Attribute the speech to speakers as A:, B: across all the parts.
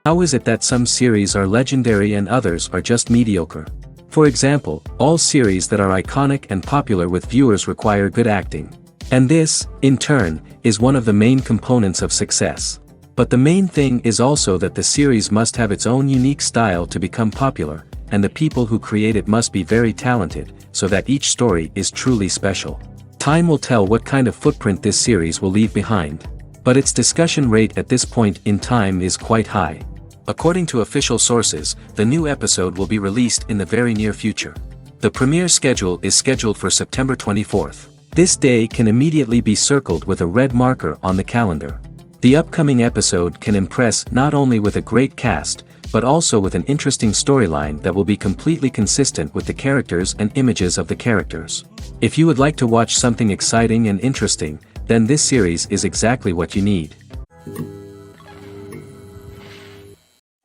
A: How is it that some series are legendary and others are just mediocre? For example, all series that are iconic and popular with viewers require good acting. And this, in turn, is one of the main components of success. But the main thing is also that the series must have its own unique style to become popular, and the people who create it must be very talented, so that each story is truly special. Time will tell what kind of footprint this series will leave behind. But its discussion rate at this point in time is quite high. According to official sources, the new episode will be released in the very near future. The premiere schedule is scheduled for September 24th. This day can immediately be circled with a red marker on the calendar. The upcoming episode can impress not only with a great cast, but also with an interesting storyline that will be completely consistent with the characters and images of the characters. If you would like to watch something exciting and interesting, then this series is exactly what you need.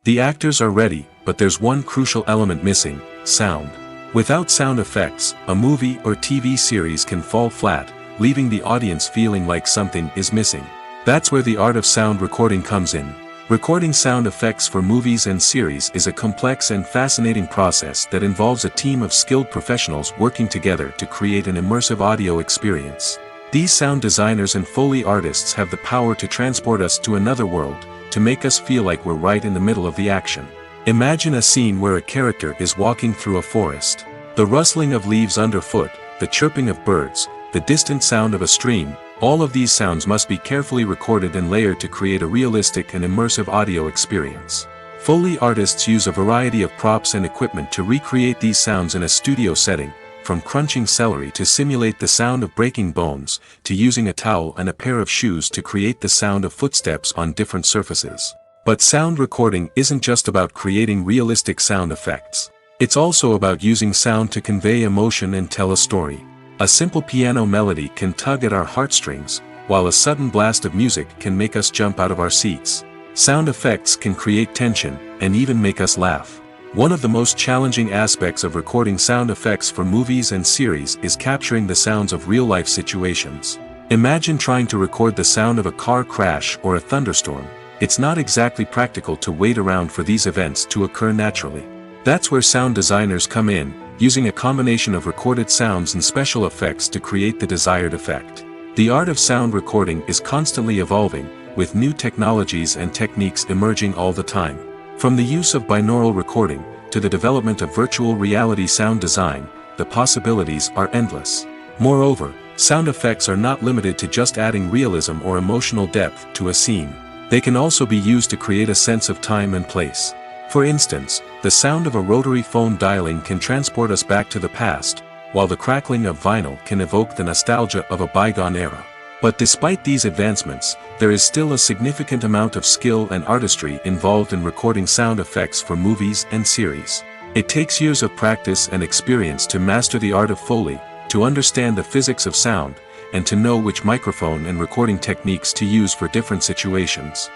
A: The actors are ready, but there's one crucial element missing: sound. Without sound effects, a movie or TV series can fall flat, leaving the audience feeling like something is missing. That's where the art of sound recording comes in. Recording sound effects for movies and series is a complex and fascinating process that involves a team of skilled professionals working together to create an immersive audio experience. These sound designers and Foley artists have the power to transport us to another world, to make us feel like we're right in the middle of the action. Imagine a scene where a character is walking through a forest. The rustling of leaves underfoot, the chirping of birds, the distant sound of a stream, all of these sounds must be carefully recorded and layered to create a realistic and immersive audio experience. Foley artists use a variety of props and equipment to recreate these sounds in a studio setting, from crunching celery to simulate the sound of breaking bones, to using a towel and a pair of shoes to create the sound of footsteps on different surfaces. But sound recording isn't just about creating realistic sound effects. It's also about using sound to convey emotion and tell a story. A simple piano melody can tug at our heartstrings, while a sudden blast of music can make us jump out of our seats. Sound effects can create tension, and even make us laugh. One of the most challenging aspects of recording sound effects for movies and series is capturing the sounds of real-life situations. Imagine trying to record the sound of a car crash or a thunderstorm. It's not exactly practical to wait around for these events to occur naturally. That's where sound designers come in, using a combination of recorded sounds and special effects to create the desired effect. The art of sound recording is constantly evolving, with new technologies and techniques emerging all the time. From the use of binaural recording, to the development of virtual reality sound design, the possibilities are endless. Moreover, sound effects are not limited to just adding realism or emotional depth to a scene. They can also be used to create a sense of time and place. For instance, the sound of a rotary phone dialing can transport us back to the past, while the crackling of vinyl can evoke the nostalgia of a bygone era. But despite these advancements, there is still a significant amount of skill and artistry involved in recording sound effects for movies and series. It takes years of practice and experience to master the art of Foley, to understand the physics of sound, and to know which microphone and recording techniques to use for different situations.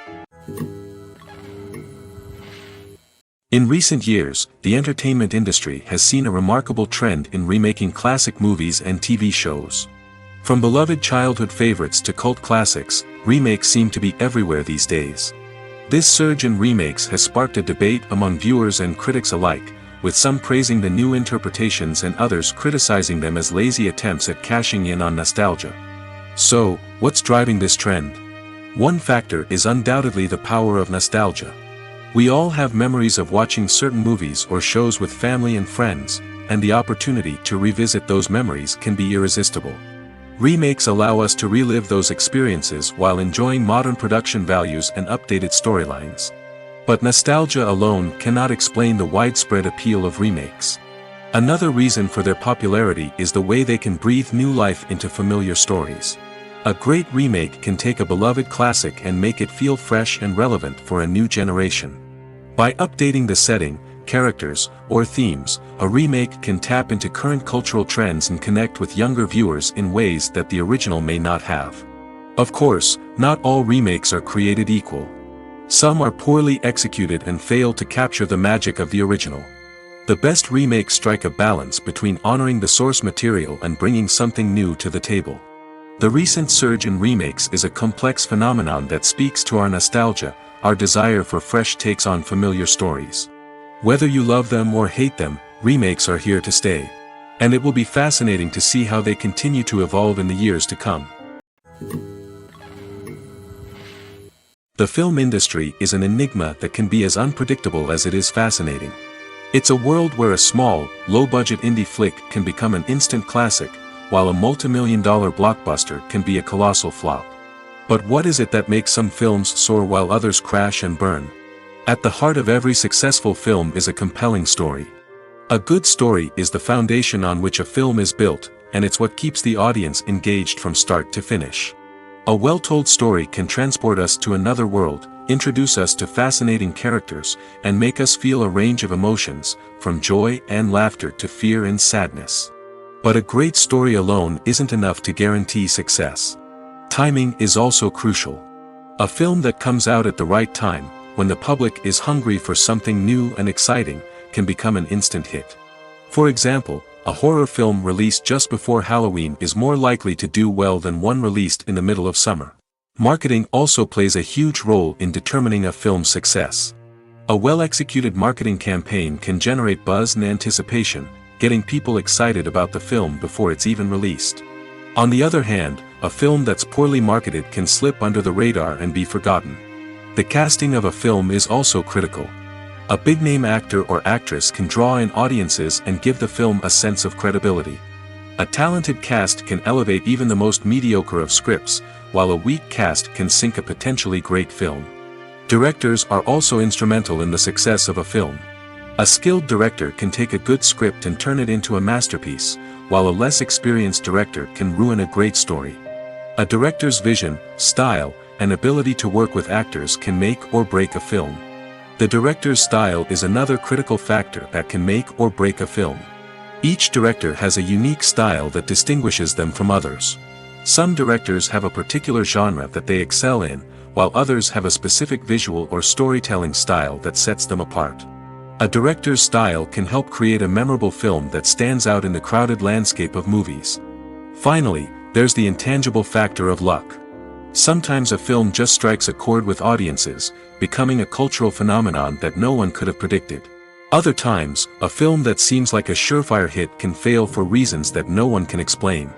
A: In recent years, the entertainment industry has seen a remarkable trend in remaking classic movies and TV shows. From beloved childhood favorites to cult classics, remakes seem to be everywhere these days. This surge in remakes has sparked a debate among viewers and critics alike, with some praising the new interpretations and others criticizing them as lazy attempts at cashing in on nostalgia. So, what's driving this trend? One factor is undoubtedly the power of nostalgia. We all have memories of watching certain movies or shows with family and friends, and the opportunity to revisit those memories can be irresistible. Remakes allow us to relive those experiences while enjoying modern production values and updated storylines. But nostalgia alone cannot explain the widespread appeal of remakes. Another reason for their popularity is the way they can breathe new life into familiar stories. A great remake can take a beloved classic and make it feel fresh and relevant for a new generation. By updating the setting, characters, or themes, a remake can tap into current cultural trends and connect with younger viewers in ways that the original may not have. Of course, not all remakes are created equal. Some are poorly executed and fail to capture the magic of the original. The best remakes strike a balance between honoring the source material and bringing something new to the table. The recent surge in remakes is a complex phenomenon that speaks to our nostalgia, our desire for fresh takes on familiar stories. Whether you love them or hate them, remakes are here to stay. And it will be fascinating to see how they continue to evolve in the years to come. The film industry is an enigma that can be as unpredictable as it is fascinating. It's a world where a small, low-budget indie flick can become an instant classic, while a multi-million-dollar blockbuster can be a colossal flop. But what is it that makes some films soar while others crash and burn? At the heart of every successful film is a compelling story. A good story is the foundation on which a film is built, and it's what keeps the audience engaged from start to finish. A well-told story can transport us to another world, introduce us to fascinating characters, and make us feel a range of emotions, from joy and laughter to fear and sadness. But a great story alone isn't enough to guarantee success. Timing is also crucial. A film that comes out at the right time, when the public is hungry for something new and exciting, can become an instant hit. For example, a horror film released just before Halloween is more likely to do well than one released in the middle of summer. Marketing also plays a huge role in determining a film's success. A well-executed marketing campaign can generate buzz and anticipation, getting people excited about the film before it's even released. On the other hand, a film that's poorly marketed can slip under the radar and be forgotten. The casting of a film is also critical. A big-name actor or actress can draw in audiences and give the film a sense of credibility. A talented cast can elevate even the most mediocre of scripts, while a weak cast can sink a potentially great film. Directors are also instrumental in the success of a film. A skilled director can take a good script and turn it into a masterpiece, while a less experienced director can ruin a great story. A director's vision, style, and ability to work with actors can make or break a film. The director's style is another critical factor that can make or break a film. Each director has a unique style that distinguishes them from others. Some directors have a particular genre that they excel in, while others have a specific visual or storytelling style that sets them apart. A director's style can help create a memorable film that stands out in the crowded landscape of movies. Finally, there's the intangible factor of luck. Sometimes a film just strikes a chord with audiences, becoming a cultural phenomenon that no one could have predicted. Other times, a film that seems like a surefire hit can fail for reasons that no one can explain.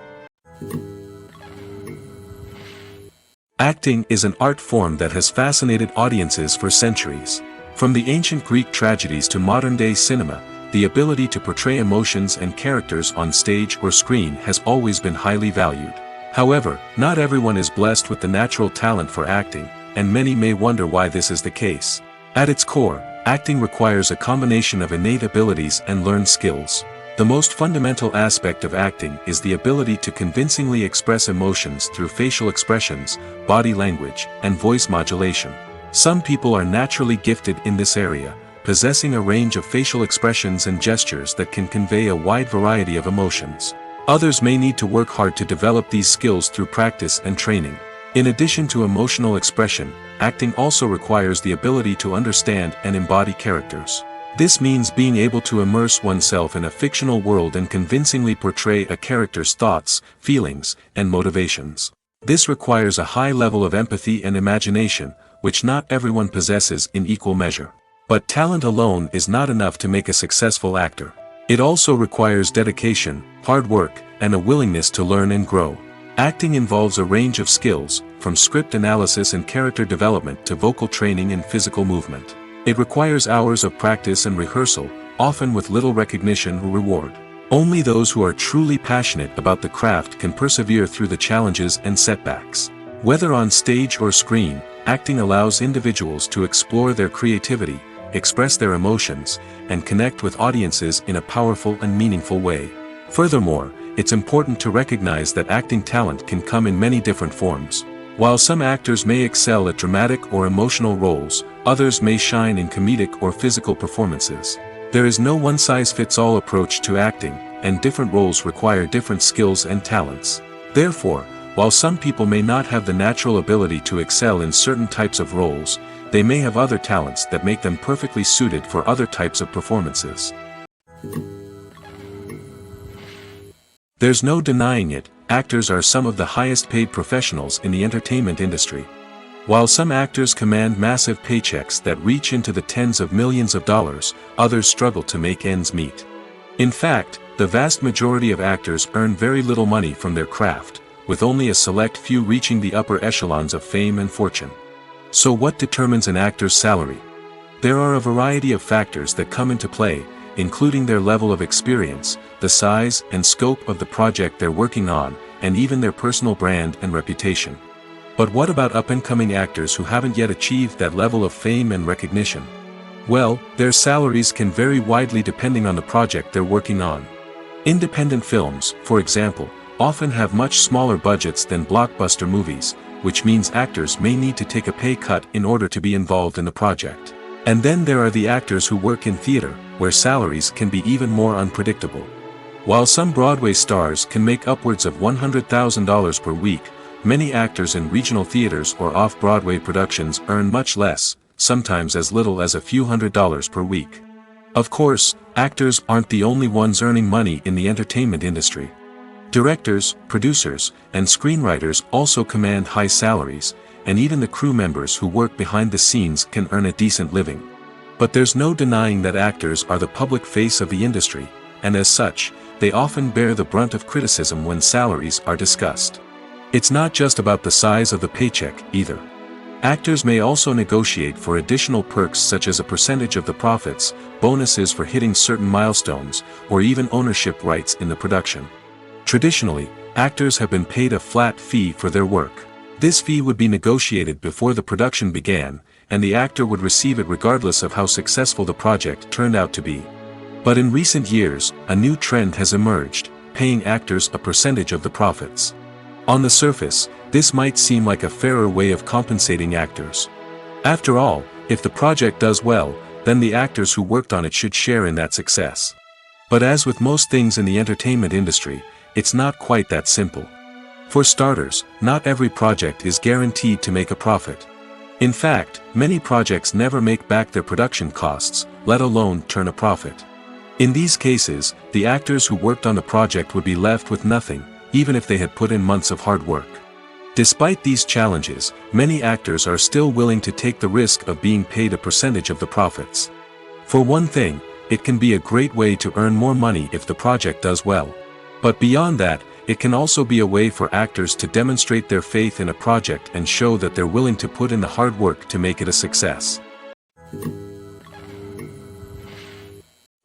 A: Acting is an art form that has fascinated audiences for centuries. From the ancient Greek tragedies to modern-day cinema, the ability to portray emotions and characters on stage or screen has always been highly valued. However, not everyone is blessed with the natural talent for acting, and many may wonder why this is the case. At its core, acting requires a combination of innate abilities and learned skills. The most fundamental aspect of acting is the ability to convincingly express emotions through facial expressions, body language, and voice modulation. Some people are naturally gifted in this area, possessing a range of facial expressions and gestures that can convey a wide variety of emotions. Others may need to work hard to develop these skills through practice and training. In addition to emotional expression, acting also requires the ability to understand and embody characters. This means being able to immerse oneself in a fictional world and convincingly portray a character's thoughts, feelings, and motivations. This requires a high level of empathy and imagination, which not everyone possesses in equal measure. But talent alone is not enough to make a successful actor. It also requires dedication, hard work, and a willingness to learn and grow. Acting involves a range of skills, from script analysis and character development to vocal training and physical movement. It requires hours of practice and rehearsal, often with little recognition or reward. Only those who are truly passionate about the craft can persevere through the challenges and setbacks. Whether on stage or screen, acting allows individuals to explore their creativity, express their emotions, and connect with audiences in a powerful and meaningful way. Furthermore, it's important to recognize that acting talent can come in many different forms. While some actors may excel at dramatic or emotional roles, others may shine in comedic or physical performances. There is no one-size-fits-all approach to acting, and different roles require different skills and talents. Therefore, while some people may not have the natural ability to excel in certain types of roles, they may have other talents that make them perfectly suited for other types of performances. There's no denying it, actors are some of the highest paid professionals in the entertainment industry. While some actors command massive paychecks that reach into the tens of millions of dollars, others struggle to make ends meet. In fact, the vast majority of actors earn very little money from their craft, with only a select few reaching the upper echelons of fame and fortune. So what determines an actor's salary? There are a variety of factors that come into play, including their level of experience, the size and scope of the project they're working on, and even their personal brand and reputation. But what about up-and-coming actors who haven't yet achieved that level of fame and recognition? Well, their salaries can vary widely depending on the project they're working on. Independent films, for example, often have much smaller budgets than blockbuster movies, which means actors may need to take a pay cut in order to be involved in the project. And then there are the actors who work in theater, where salaries can be even more unpredictable. While some Broadway stars can make upwards of $100,000 per week, many actors in regional theaters or off-Broadway productions earn much less, sometimes as little as a few $100s per week. Of course, actors aren't the only ones earning money in the entertainment industry. Directors, producers, and screenwriters also command high salaries, and even the crew members who work behind the scenes can earn a decent living. But there's no denying that actors are the public face of the industry, and as such, they often bear the brunt of criticism when salaries are discussed. It's not just about the size of the paycheck, either. Actors may also negotiate for additional perks such as a percentage of the profits, bonuses for hitting certain milestones, or even ownership rights in the production. Traditionally, actors have been paid a flat fee for their work. This fee would be negotiated before the production began, and the actor would receive it regardless of how successful the project turned out to be. But in recent years, a new trend has emerged, paying actors a percentage of the profits. On the surface, this might seem like a fairer way of compensating actors. After all, if the project does well, then the actors who worked on it should share in that success. But as with most things in the entertainment industry, it's not quite that simple. For starters, not every project is guaranteed to make a profit. In fact, many projects never make back their production costs, let alone turn a profit. In these cases, the actors who worked on the project would be left with nothing, even if they had put in months of hard work. Despite these challenges, many actors are still willing to take the risk of being paid a percentage of the profits. For one thing, it can be a great way to earn more money if the project does well. But beyond that, it can also be a way for actors to demonstrate their faith in a project and show that they're willing to put in the hard work to make it a success.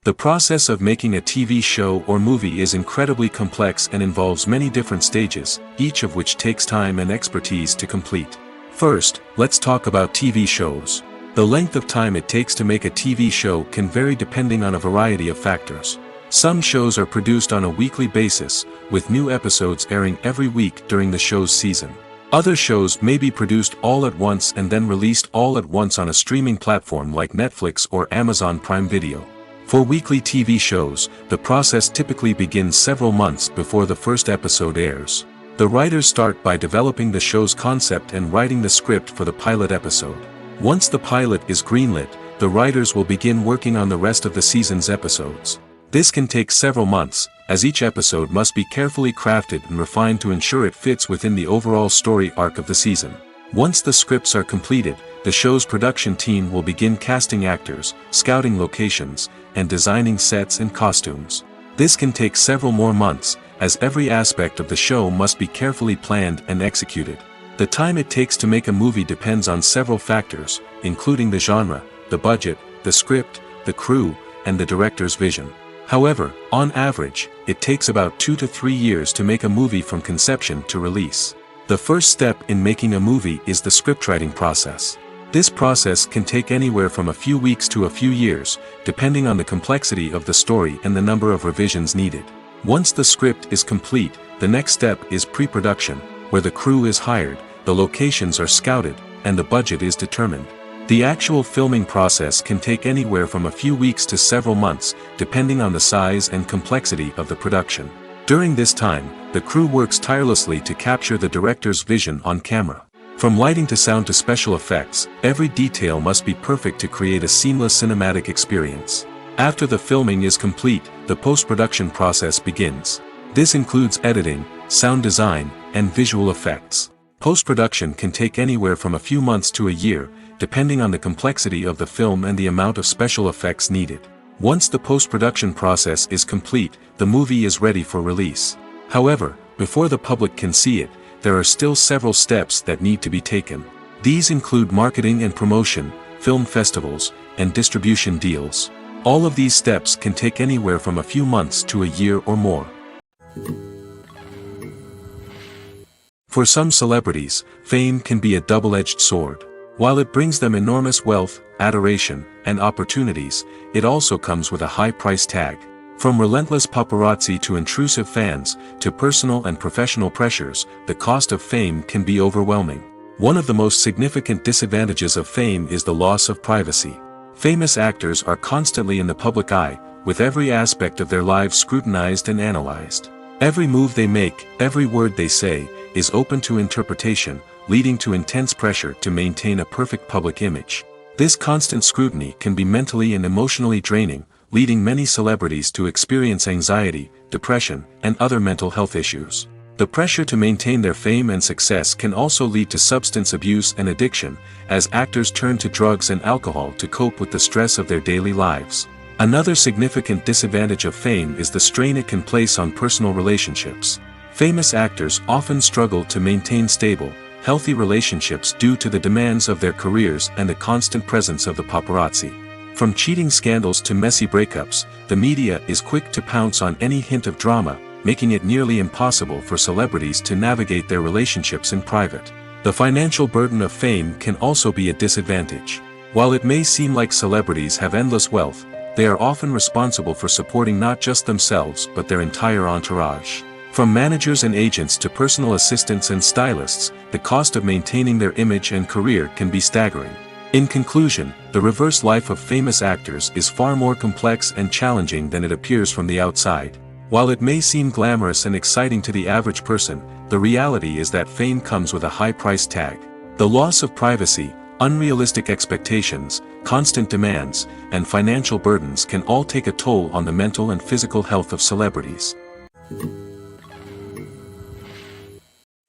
A: The process of making a TV show or movie is incredibly complex and involves many different stages, each of which takes time and expertise to complete. First, let's talk about TV shows. The length of time it takes to make a TV show can vary depending on a variety of factors. Some shows are produced on a weekly basis, with new episodes airing every week during the show's season. Other shows may be produced all at once and then released all at once on a streaming platform like Netflix or Amazon Prime Video. For weekly TV shows, the process typically begins several months before the first episode airs. The writers start by developing the show's concept and writing the script for the pilot episode. Once the pilot is greenlit, the writers will begin working on the rest of the season's episodes. This can take several months, as each episode must be carefully crafted and refined to ensure it fits within the overall story arc of the season. Once the scripts are completed, the show's production team will begin casting actors, scouting locations, and designing sets and costumes. This can take several more months, as every aspect of the show must be carefully planned and executed. The time it takes to make a movie depends on several factors, including the genre, the budget, the script, the crew, and the director's vision. However, on average, it takes about 2 to 3 years to make a movie from conception to release. The first step in making a movie is the scriptwriting process. This process can take anywhere from a few weeks to a few years, depending on the complexity of the story and the number of revisions needed. Once the script is complete, the next step is pre-production, where the crew is hired, the locations are scouted, and the budget is determined. The actual filming process can take anywhere from a few weeks to several months, depending on the size and complexity of the production. During this time, the crew works tirelessly to capture the director's vision on camera. From lighting to sound to special effects, every detail must be perfect to create a seamless cinematic experience. After the filming is complete, the post-production process begins. This includes editing, sound design, and visual effects. Post-production can take anywhere from a few months to a year, depending on the complexity of the film and the amount of special effects needed. Once the post-production process is complete, the movie is ready for release. However, before the public can see it, there are still several steps that need to be taken. These include marketing and promotion, film festivals, and distribution deals. All of these steps can take anywhere from a few months to a year or more. For some celebrities, fame can be a double-edged sword. While it brings them enormous wealth, adoration, and opportunities, it also comes with a high price tag. From relentless paparazzi to intrusive fans, to personal and professional pressures, the cost of fame can be overwhelming. One of the most significant disadvantages of fame is the loss of privacy. Famous actors are constantly in the public eye, with every aspect of their lives scrutinized and analyzed. Every move they make, every word they say, is open to interpretation, leading to intense pressure to maintain a perfect public image. This constant scrutiny can be mentally and emotionally draining, leading many celebrities to experience anxiety, depression, and other mental health issues. The pressure to maintain their fame and success can also lead to substance abuse and addiction, as actors turn to drugs and alcohol to cope with the stress of their daily lives. Another significant disadvantage of fame is the strain it can place on personal relationships. Famous actors often struggle to maintain stable, healthy relationships due to the demands of their careers and the constant presence of the paparazzi. From cheating scandals to messy breakups, the media is quick to pounce on any hint of drama, making it nearly impossible for celebrities to navigate their relationships in private. The financial burden of fame can also be a disadvantage. While it may seem like celebrities have endless wealth, they are often responsible for supporting not just themselves but their entire entourage. From managers and agents to personal assistants and stylists, the cost of maintaining their image and career can be staggering. In conclusion, the reverse life of famous actors is far more complex and challenging than it appears from the outside. While it may seem glamorous and exciting to the average person, the reality is that fame comes with a high price tag. The loss of privacy, unrealistic expectations, constant demands, and financial burdens can all take a toll on the mental and physical health of celebrities.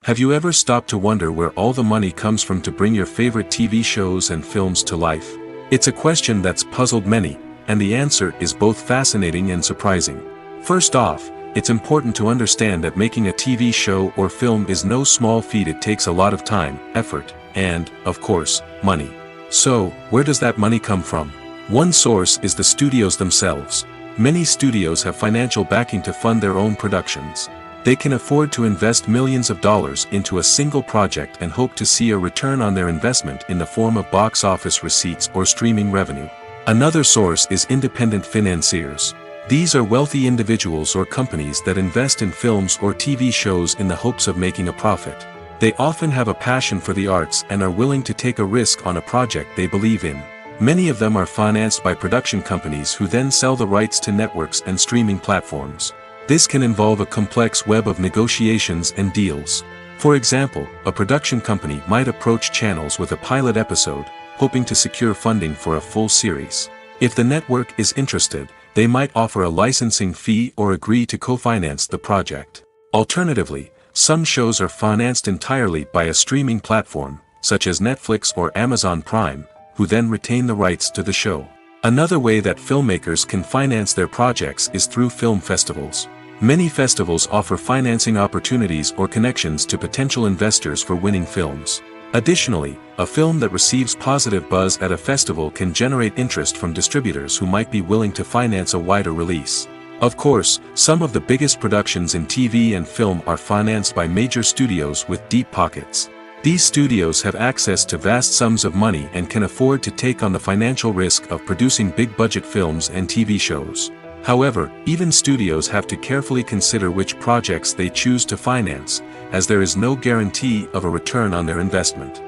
A: Have you ever stopped to wonder where all the money comes from to bring your favorite TV shows and films to life? It's a question that's puzzled many, and the answer is both fascinating and surprising. First off, it's important to understand that making a TV show or film is no small feat. It takes a lot of time, effort, and, of course, money. So, where does that money come from? One source is the studios themselves. Many studios have financial backing to fund their own productions. They can afford to invest millions of dollars into a single project and hope to see a return on their investment in the form of box office receipts or streaming revenue. Another source is independent financiers. These are wealthy individuals or companies that invest in films or TV shows in the hopes of making a profit. They often have a passion for the arts and are willing to take a risk on a project they believe in. Many of them are financed by production companies who then sell the rights to networks and streaming platforms. This can involve a complex web of negotiations and deals. For example, a production company might approach channels with a pilot episode, hoping to secure funding for a full series. If the network is interested, they might offer a licensing fee or agree to co-finance the project. Alternatively, some shows are financed entirely by a streaming platform, such as Netflix or Amazon Prime, who then retain the rights to the show. Another way that filmmakers can finance their projects is through film festivals. Many festivals offer financing opportunities or connections to potential investors for winning films. Additionally, a film that receives positive buzz at a festival can generate interest from distributors who might be willing to finance a wider release. Of course, some of the biggest productions in TV and film are financed by major studios with deep pockets. These studios have access to vast sums of money and can afford to take on the financial risk of producing big-budget films and TV shows. However, even studios have to carefully consider which projects they choose to finance, as there is no guarantee of a return on their investment.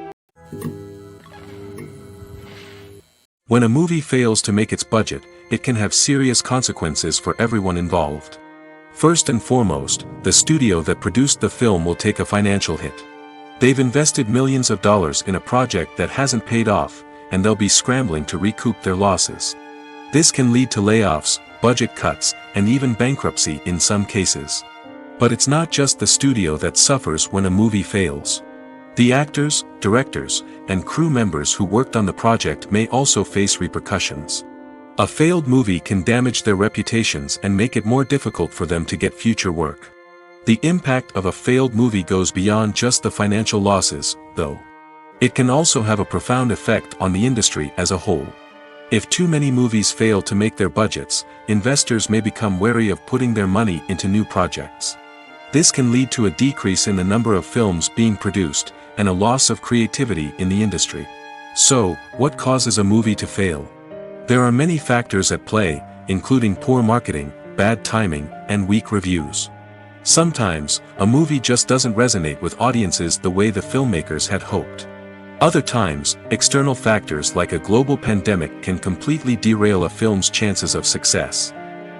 A: When a movie fails to make its budget, it can have serious consequences for everyone involved. First and foremost, the studio that produced the film will take a financial hit. They've invested millions of dollars in a project that hasn't paid off, and they'll be scrambling to recoup their losses. This can lead to layoffs, budget cuts, and even bankruptcy in some cases. But it's not just the studio that suffers when a movie fails. The actors, directors, and crew members who worked on the project may also face repercussions. A failed movie can damage their reputations and make it more difficult for them to get future work. The impact of a failed movie goes beyond just the financial losses, though. It can also have a profound effect on the industry as a whole. If too many movies fail to make their budgets, investors may become wary of putting their money into new projects. This can lead to a decrease in the number of films being produced, and a loss of creativity in the industry. So, what causes a movie to fail? There are many factors at play, including poor marketing, bad timing, and weak reviews. Sometimes, a movie just doesn't resonate with audiences the way the filmmakers had hoped. Other times, external factors like a global pandemic can completely derail a film's chances of success.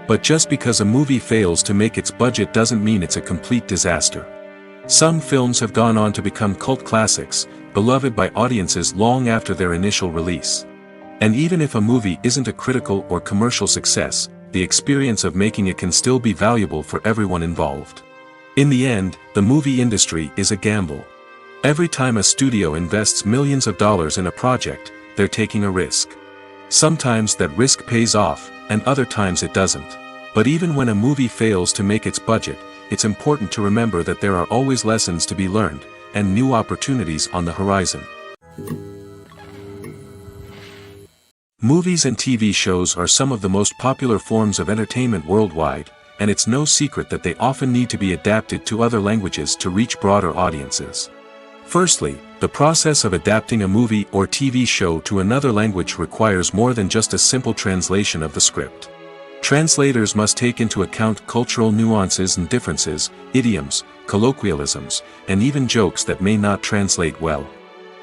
A: But just because a movie fails to make its budget doesn't mean it's a complete disaster. Some films have gone on to become cult classics, beloved by audiences long after their initial release. And even if a movie isn't a critical or commercial success, the experience of making it can still be valuable for everyone involved. In the end, the movie industry is a gamble. Every time a studio invests millions of dollars in a project, they're taking a risk. Sometimes that risk pays off, and other times it doesn't. But even when a movie fails to make its budget, it's important to remember that there are always lessons to be learned, and new opportunities on the horizon. Movies and TV shows are some of the most popular forms of entertainment worldwide, and it's no secret that they often need to be adapted to other languages to reach broader audiences. Firstly, the process of adapting a movie or TV show to another language requires more than just a simple translation of the script. Translators must take into account cultural nuances and differences, idioms, colloquialisms, and even jokes that may not translate well.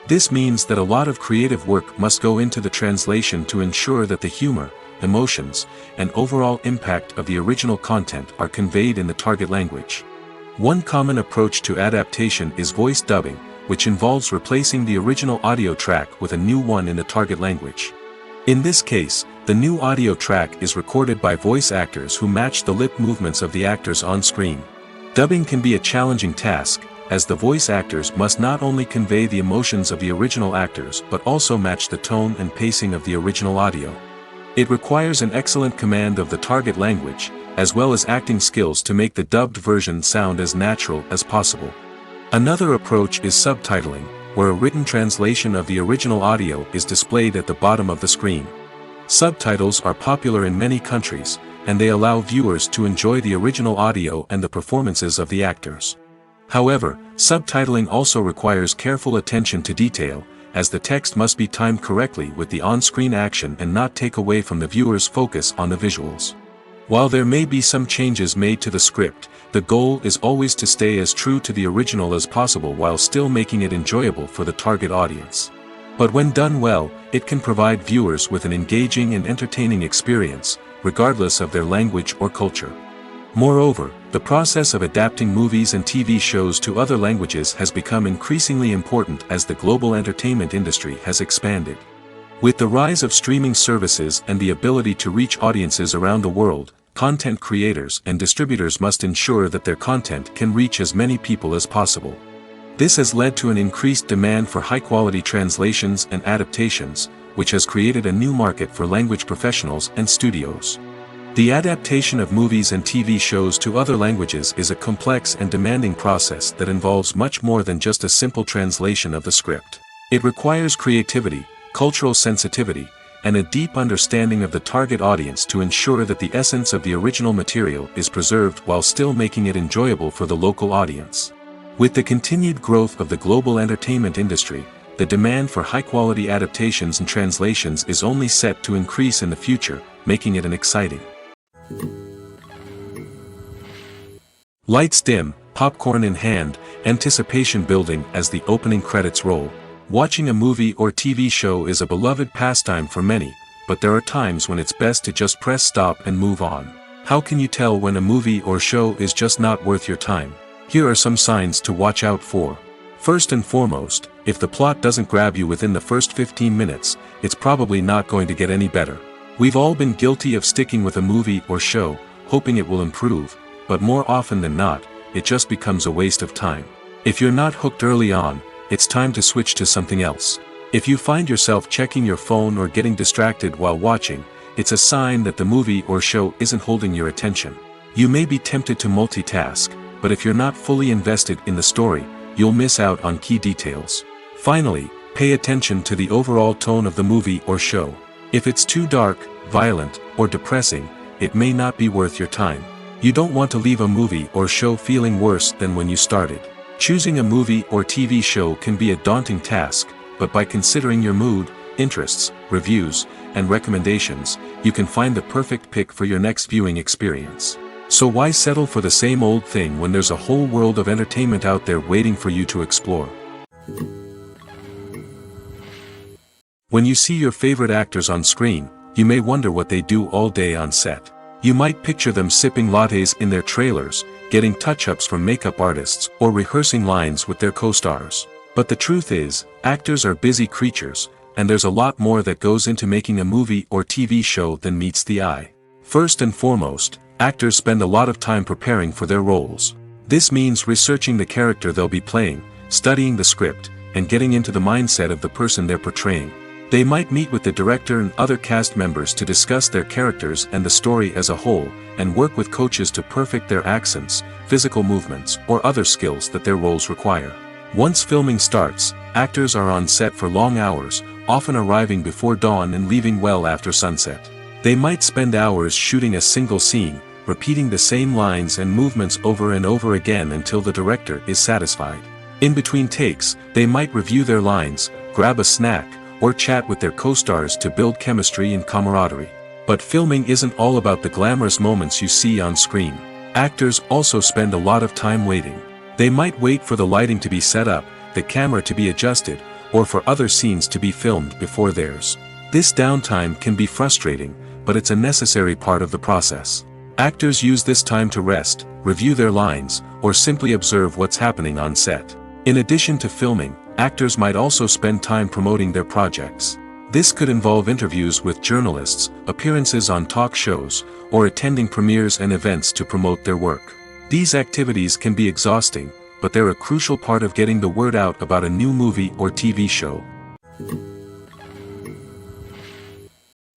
A: This means that a lot of creative work must go into the translation to ensure that the humor, emotions, and overall impact of the original content are conveyed in the target language. One common approach to adaptation is voice dubbing, which involves replacing the original audio track with a new one in the target language. In this case, the new audio track is recorded by voice actors who match the lip movements of the actors on screen. Dubbing can be a challenging task, as the voice actors must not only convey the emotions of the original actors but also match the tone and pacing of the original audio. It requires an excellent command of the target language, as well as acting skills to make the dubbed version sound as natural as possible. Another approach is subtitling, where a written translation of the original audio is displayed at the bottom of the screen. Subtitles are popular in many countries, and they allow viewers to enjoy the original audio and the performances of the actors. However, subtitling also requires careful attention to detail, as the text must be timed correctly with the on-screen action and not take away from the viewer's focus on the visuals. While there may be some changes made to the script, the goal is always to stay as true to the original as possible while still making it enjoyable for the target audience. But when done well, it can provide viewers with an engaging and entertaining experience, regardless of their language or culture. Moreover, the process of adapting movies and TV shows to other languages has become increasingly important as the global entertainment industry has expanded. With the rise of streaming services and the ability to reach audiences around the world, content creators and distributors must ensure that their content can reach as many people as possible. This has led to an increased demand for high-quality translations and adaptations, which has created a new market for language professionals and studios. The adaptation of movies and TV shows to other languages is a complex and demanding process that involves much more than just a simple translation of the script. It requires creativity, cultural sensitivity, and a deep understanding of the target audience to ensure that the essence of the original material is preserved while still making it enjoyable for the local audience. With the continued growth of the global entertainment industry, the demand for high-quality adaptations and translations is only set to increase in the future, making it an exciting. Lights dim, popcorn in hand, anticipation building as the opening credits roll. Watching a movie or TV show is a beloved pastime for many, but there are times when it's best to just press stop and move on. How can you tell when a movie or show is just not worth your time? Here are some signs to watch out for. First and foremost, if the plot doesn't grab you within the first 15 minutes, it's probably not going to get any better. We've all been guilty of sticking with a movie or show, hoping it will improve, but more often than not, it just becomes a waste of time. If you're not hooked early on, it's time to switch to something else. If you find yourself checking your phone or getting distracted while watching, it's a sign that the movie or show isn't holding your attention. You may be tempted to multitask, but if you're not fully invested in the story, you'll miss out on key details. Finally, pay attention to the overall tone of the movie or show. If it's too dark, violent, or depressing, it may not be worth your time. You don't want to leave a movie or show feeling worse than when you started. Choosing a movie or TV show can be a daunting task, but by considering your mood, interests, reviews, and recommendations, you can find the perfect pick for your next viewing experience. So why settle for the same old thing when there's a whole world of entertainment out there waiting for you to explore? When you see your favorite actors on screen, you may wonder what they do all day on set. You might picture them sipping lattes in their trailers, getting touch-ups from makeup artists, or rehearsing lines with their co-stars. But the truth is, actors are busy creatures, and there's a lot more that goes into making a movie or TV show than meets the eye. First and foremost, actors spend a lot of time preparing for their roles. This means researching the character they'll be playing, studying the script, and getting into the mindset of the person they're portraying. They might meet with the director and other cast members to discuss their characters and the story as a whole, and work with coaches to perfect their accents, physical movements, or other skills that their roles require. Once filming starts, actors are on set for long hours, often arriving before dawn and leaving well after sunset. They might spend hours shooting a single scene, repeating the same lines and movements over and over again until the director is satisfied. In between takes, they might review their lines, grab a snack, or chat with their co-stars to build chemistry and camaraderie. But filming isn't all about the glamorous moments you see on screen. Actors also spend a lot of time waiting. They might wait for the lighting to be set up, the camera to be adjusted, or for other scenes to be filmed before theirs. This downtime can be frustrating, but it's a necessary part of the process. Actors use this time to rest, review their lines, or simply observe what's happening on set. In addition to filming, actors might also spend time promoting their projects. This could involve interviews with journalists, appearances on talk shows, or attending premieres and events to promote their work. These activities can be exhausting, but they're a crucial part of getting the word out about a new movie or TV show.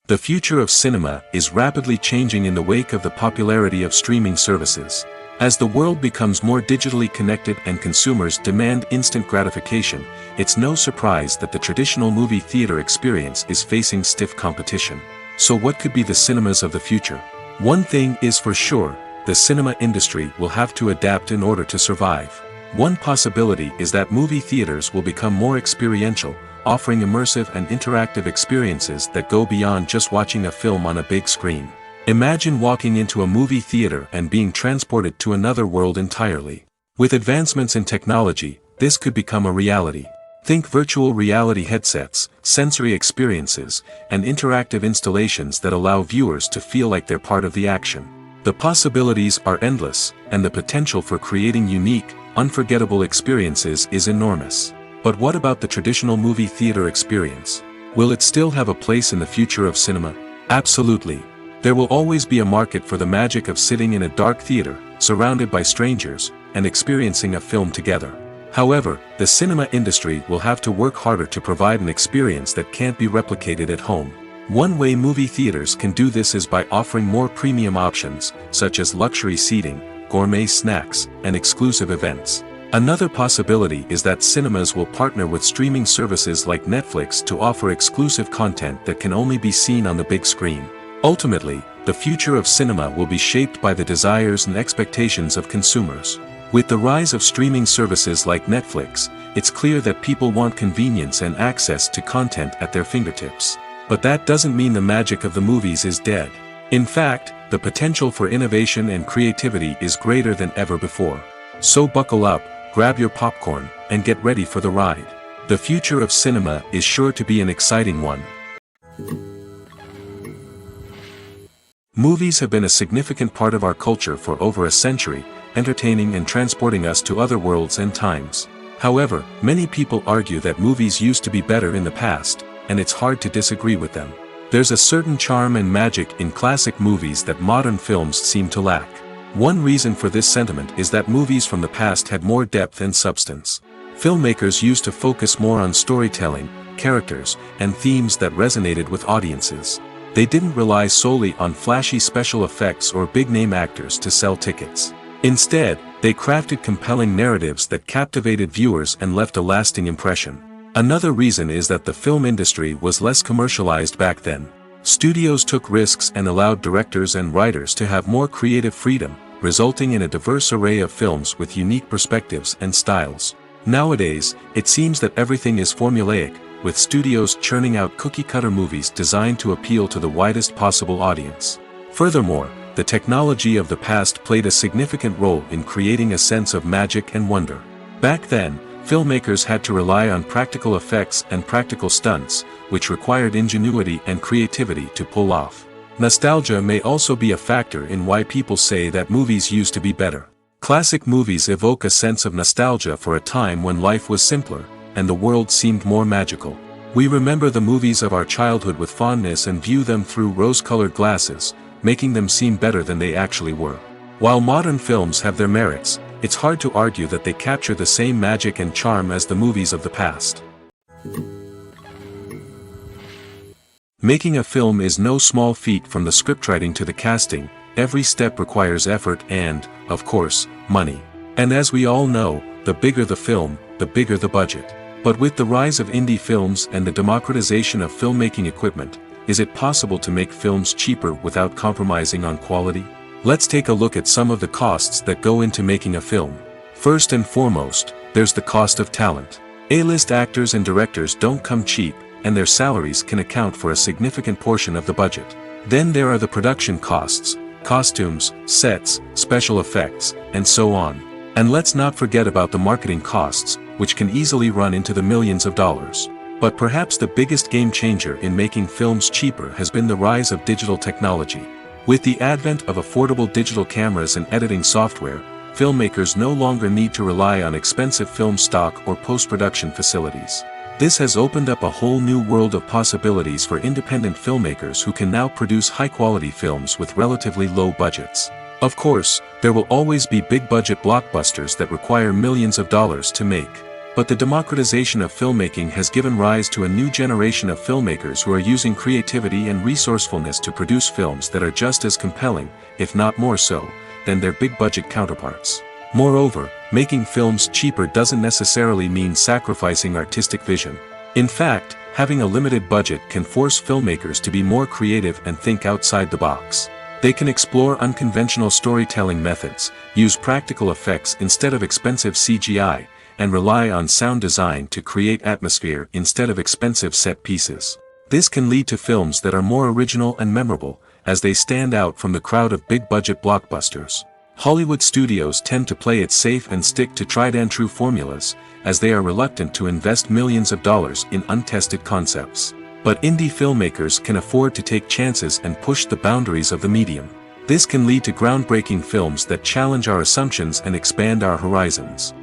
A: The future of cinema is rapidly changing in the wake of the popularity of streaming services. As the world becomes more digitally connected and consumers demand instant gratification, it's no surprise that the traditional movie theater experience is facing stiff competition. So what could be the cinemas of the future? One thing is for sure, the cinema industry will have to adapt in order to survive. One possibility is that movie theaters will become more experiential, offering immersive and interactive experiences that go beyond just watching a film on a big screen. Imagine walking into a movie theater and being transported to another world entirely. With advancements in technology, this could become a reality. Think virtual reality headsets, sensory experiences, and interactive installations that allow viewers to feel like they're part of the action. The possibilities are endless, and the potential for creating unique, unforgettable experiences is enormous. But what about the traditional movie theater experience? Will it still have a place in the future of cinema? Absolutely. There will always be a market for the magic of sitting in a dark theater, surrounded by strangers, and experiencing a film together. However, the cinema industry will have to work harder to provide an experience that can't be replicated at home. One way movie theaters can do this is by offering more premium options, such as luxury seating, gourmet snacks, and exclusive events. Another possibility is that cinemas will partner with streaming services like Netflix to offer exclusive content that can only be seen on the big screen. Ultimately, the future of cinema will be shaped by the desires and expectations of consumers. With the rise of streaming services like Netflix, it's clear that people want convenience and access to content at their fingertips. But that doesn't mean the magic of the movies is dead. In fact, the potential for innovation and creativity is greater than ever before. So buckle up, grab your popcorn, and get ready for the ride. The future of cinema is sure to be an exciting one. Movies have been a significant part of our culture for over a century, entertaining and transporting us to other worlds and times. However, many people argue that movies used to be better in the past, and it's hard to disagree with them. There's a certain charm and magic in classic movies that modern films seem to lack. One reason for this sentiment is that movies from the past had more depth and substance. Filmmakers used to focus more on storytelling, characters, and themes that resonated with audiences. They didn't rely solely on flashy special effects or big-name actors to sell tickets. Instead, they crafted compelling narratives that captivated viewers and left a lasting impression. Another reason is that the film industry was less commercialized back then. Studios took risks and allowed directors and writers to have more creative freedom, resulting in a diverse array of films with unique perspectives and styles. Nowadays, it seems that everything is formulaic, with studios churning out cookie-cutter movies designed to appeal to the widest possible audience. Furthermore, the technology of the past played a significant role in creating a sense of magic and wonder. Back then, filmmakers had to rely on practical effects and practical stunts, which required ingenuity and creativity to pull off. Nostalgia may also be a factor in why people say that movies used to be better. Classic movies evoke a sense of nostalgia for a time when life was simpler, and the world seemed more magical. We remember the movies of our childhood with fondness and view them through rose-colored glasses, making them seem better than they actually were. While modern films have their merits, it's hard to argue that they capture the same magic and charm as the movies of the past. Making a film is no small feat. From the scriptwriting to the casting, every step requires effort and, of course, money. And as we all know, the bigger the film, the bigger the budget. But with the rise of indie films and the democratization of filmmaking equipment, is it possible to make films cheaper without compromising on quality? Let's take a look at some of the costs that go into making a film. First and foremost, there's the cost of talent. A-list actors and directors don't come cheap, and their salaries can account for a significant portion of the budget. Then there are the production costs, costumes, sets, special effects, and so on. And let's not forget about the marketing costs, which can easily run into the millions of dollars. But perhaps the biggest game changer in making films cheaper has been the rise of digital technology. With the advent of affordable digital cameras and editing software, filmmakers no longer need to rely on expensive film stock or post-production facilities. This has opened up a whole new world of possibilities for independent filmmakers who can now produce high-quality films with relatively low budgets. Of course, there will always be big-budget blockbusters that require millions of dollars to make. But the democratization of filmmaking has given rise to a new generation of filmmakers who are using creativity and resourcefulness to produce films that are just as compelling, if not more so, than their big-budget counterparts. Moreover, making films cheaper doesn't necessarily mean sacrificing artistic vision. In fact, having a limited budget can force filmmakers to be more creative and think outside the box. They can explore unconventional storytelling methods, use practical effects instead of expensive CGI, and rely on sound design to create atmosphere instead of expensive set pieces. This can lead to films that are more original and memorable, as they stand out from the crowd of big-budget blockbusters. Hollywood studios tend to play it safe and stick to tried-and-true formulas, as they are reluctant to invest millions of dollars in untested concepts. But indie filmmakers can afford to take chances and push the boundaries of the medium. This can lead to groundbreaking films that challenge our assumptions and expand our horizons.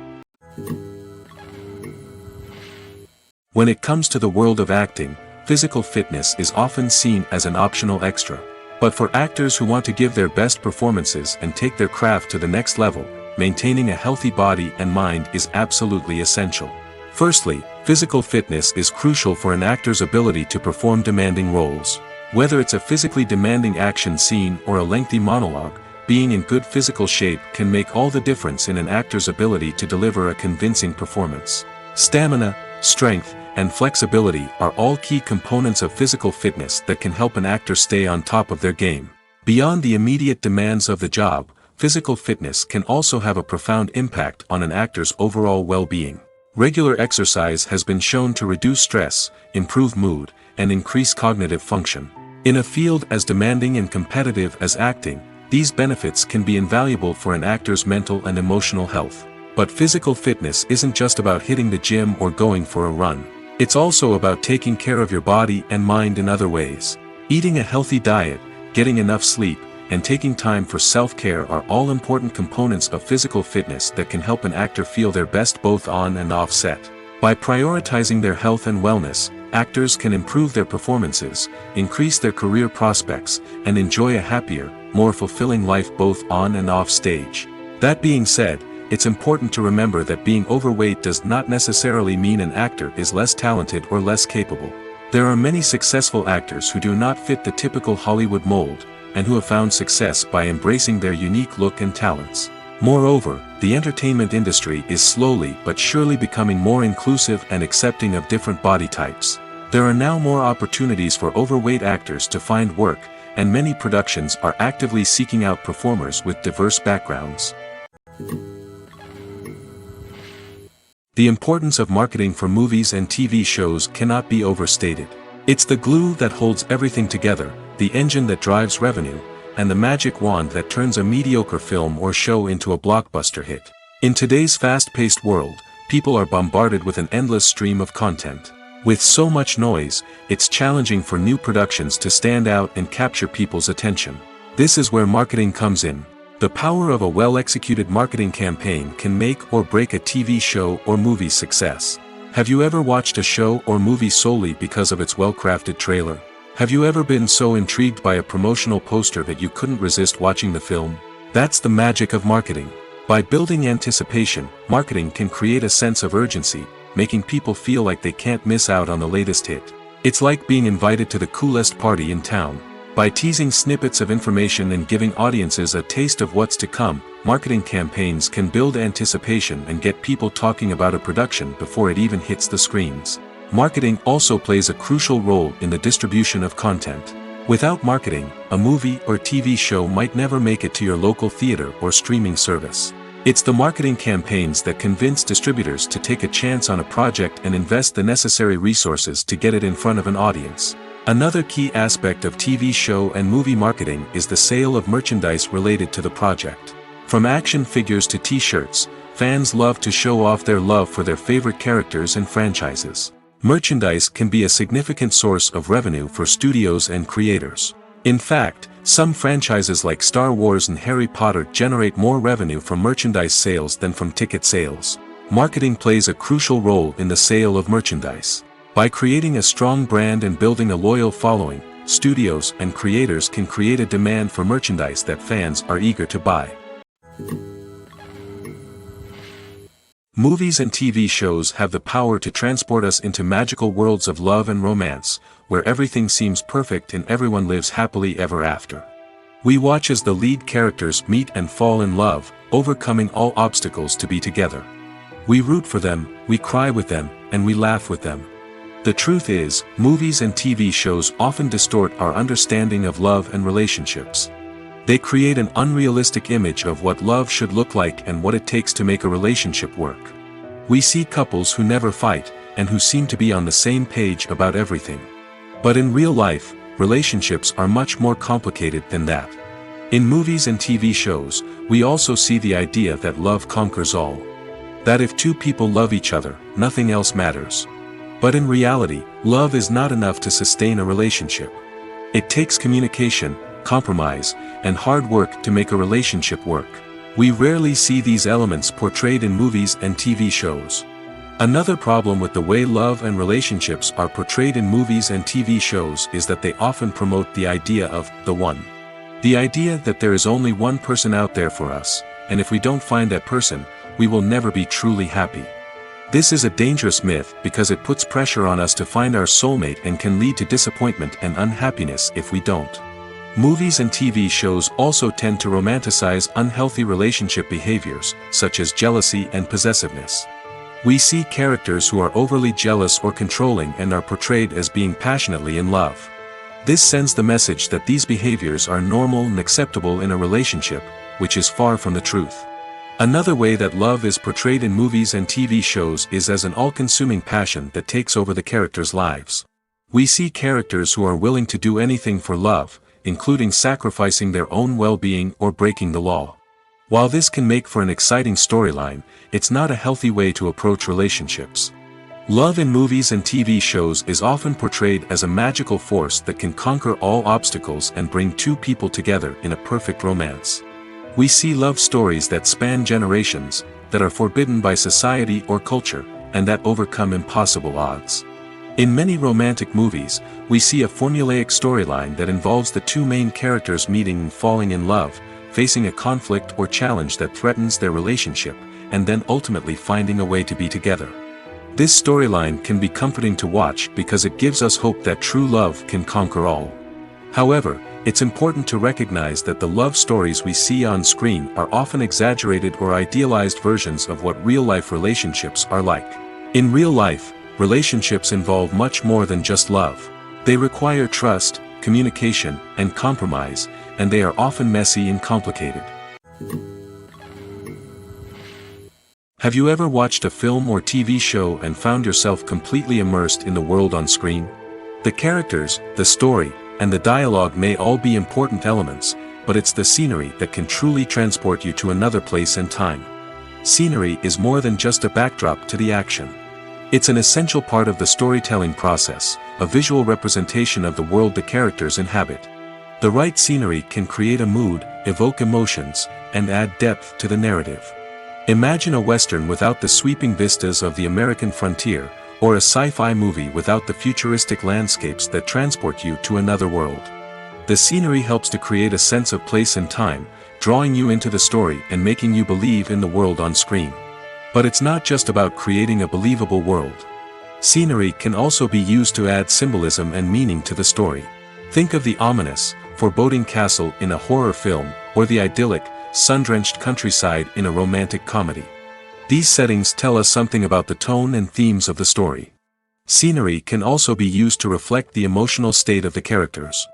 A: When it comes to the world of acting, physical fitness is often seen as an optional extra. But for actors who want to give their best performances and take their craft to the next level, maintaining a healthy body and mind is absolutely essential. Firstly, physical fitness is crucial for an actor's ability to perform demanding roles. Whether it's a physically demanding action scene or a lengthy monologue, being in good physical shape can make all the difference in an actor's ability to deliver a convincing performance. Stamina, strength, and flexibility are all key components of physical fitness that can help an actor stay on top of their game. Beyond the immediate demands of the job, physical fitness can also have a profound impact on an actor's overall well-being. Regular exercise has been shown to reduce stress, improve mood, and increase cognitive function. In a field as demanding and competitive as acting, these benefits can be invaluable for an actor's mental and emotional health. But physical fitness isn't just about hitting the gym or going for a run. It's also about taking care of your body and mind in other ways. Eating a healthy diet, getting enough sleep, and taking time for self-care are all important components of physical fitness that can help an actor feel their best both on and off set. By prioritizing their health and wellness, actors can improve their performances, increase their career prospects, and enjoy a happier, more fulfilling life both on and off stage. That being said, it's important to remember that being overweight does not necessarily mean an actor is less talented or less capable. There are many successful actors who do not fit the typical Hollywood mold, and who have found success by embracing their unique look and talents. Moreover, the entertainment industry is slowly but surely becoming more inclusive and accepting of different body types. There are now more opportunities for overweight actors to find work, and many productions are actively seeking out performers with diverse backgrounds. The importance of marketing for movies and TV shows cannot be overstated. It's the glue that holds everything together, the engine that drives revenue, and the magic wand that turns a mediocre film or show into a blockbuster hit. In today's fast-paced world, people are bombarded with an endless stream of content. With so much noise, it's challenging for new productions to stand out and capture people's attention. This is where marketing comes in. The power of a well-executed marketing campaign can make or break a TV show or movie's success. Have you ever watched a show or movie solely because of its well-crafted trailer? Have you ever been so intrigued by a promotional poster that you couldn't resist watching the film? That's the magic of marketing. By building anticipation, marketing can create a sense of urgency, making people feel like they can't miss out on the latest hit. It's like being invited to the coolest party in town. By teasing snippets of information and giving audiences a taste of what's to come, marketing campaigns can build anticipation and get people talking about a production before it even hits the screens. Marketing also plays a crucial role in the distribution of content. Without marketing, a movie or TV show might never make it to your local theater or streaming service. It's the marketing campaigns that convince distributors to take a chance on a project and invest the necessary resources to get it in front of an audience. Another key aspect of TV show and movie marketing is the sale of merchandise related to the project. From action figures to t-shirts, fans love to show off their love for their favorite characters and franchises. Merchandise can be a significant source of revenue for studios and creators. In fact, some franchises like Star Wars and Harry Potter generate more revenue from merchandise sales than from ticket sales. Marketing plays a crucial role in the sale of merchandise. By creating a strong brand and building a loyal following, studios and creators can create a demand for merchandise that fans are eager to buy. Movies and TV shows have the power to transport us into magical worlds of love and romance, where everything seems perfect and everyone lives happily ever after. We watch as the lead characters meet and fall in love, overcoming all obstacles to be together. We root for them, we cry with them, and we laugh with them. The truth is, movies and TV shows often distort our understanding of love and relationships. They create an unrealistic image of what love should look like and what it takes to make a relationship work. We see couples who never fight, and who seem to be on the same page about everything. But in real life, relationships are much more complicated than that. In movies and TV shows, we also see the idea that love conquers all. That if two people love each other, nothing else matters. But in reality, love is not enough to sustain a relationship. It takes communication, compromise, and hard work to make a relationship work. We rarely see these elements portrayed in movies and TV shows. Another problem with the way love and relationships are portrayed in movies and TV shows is that they often promote the idea of the one. The idea that there is only one person out there for us, and if we don't find that person, we will never be truly happy. This is a dangerous myth because it puts pressure on us to find our soulmate and can lead to disappointment and unhappiness if we don't. Movies and TV shows also tend to romanticize unhealthy relationship behaviors, such as jealousy and possessiveness. We see characters who are overly jealous or controlling and are portrayed as being passionately in love. This sends the message that these behaviors are normal and acceptable in a relationship, which is far from the truth. Another way that love is portrayed in movies and TV shows is as an all-consuming passion that takes over the characters' lives. We see characters who are willing to do anything for love, including sacrificing their own well-being or breaking the law. While this can make for an exciting storyline, it's not a healthy way to approach relationships. Love in movies and TV shows is often portrayed as a magical force that can conquer all obstacles and bring two people together in a perfect romance. We see love stories that span generations, that are forbidden by society or culture, and that overcome impossible odds. In many romantic movies, we see a formulaic storyline that involves the two main characters meeting and falling in love, facing a conflict or challenge that threatens their relationship, and then ultimately finding a way to be together. This storyline can be comforting to watch because it gives us hope that true love can conquer all. However, it's important to recognize that the love stories we see on screen are often exaggerated or idealized versions of what real-life relationships are like. In real life, relationships involve much more than just love. They require trust, communication, and compromise, and they are often messy and complicated. Have you ever watched a film or TV show and found yourself completely immersed in the world on screen? The characters, the story, and the dialogue may all be important elements, but it's the scenery that can truly transport you to another place and time. Scenery is more than just a backdrop to the action. It's an essential part of the storytelling process, a visual representation of the world the characters inhabit. The right scenery can create a mood, evoke emotions, and add depth to the narrative. Imagine a Western without the sweeping vistas of the American frontier, or a sci-fi movie without the futuristic landscapes that transport you to another world. The scenery helps to create a sense of place and time, drawing you into the story and making you believe in the world on screen. But it's not just about creating a believable world. Scenery can also be used to add symbolism and meaning to the story. Think of the ominous, foreboding castle in a horror film, or the idyllic, sun-drenched countryside in a romantic comedy. These settings tell us something about the tone and themes of the story. Scenery can also be used to reflect the emotional state of the characters.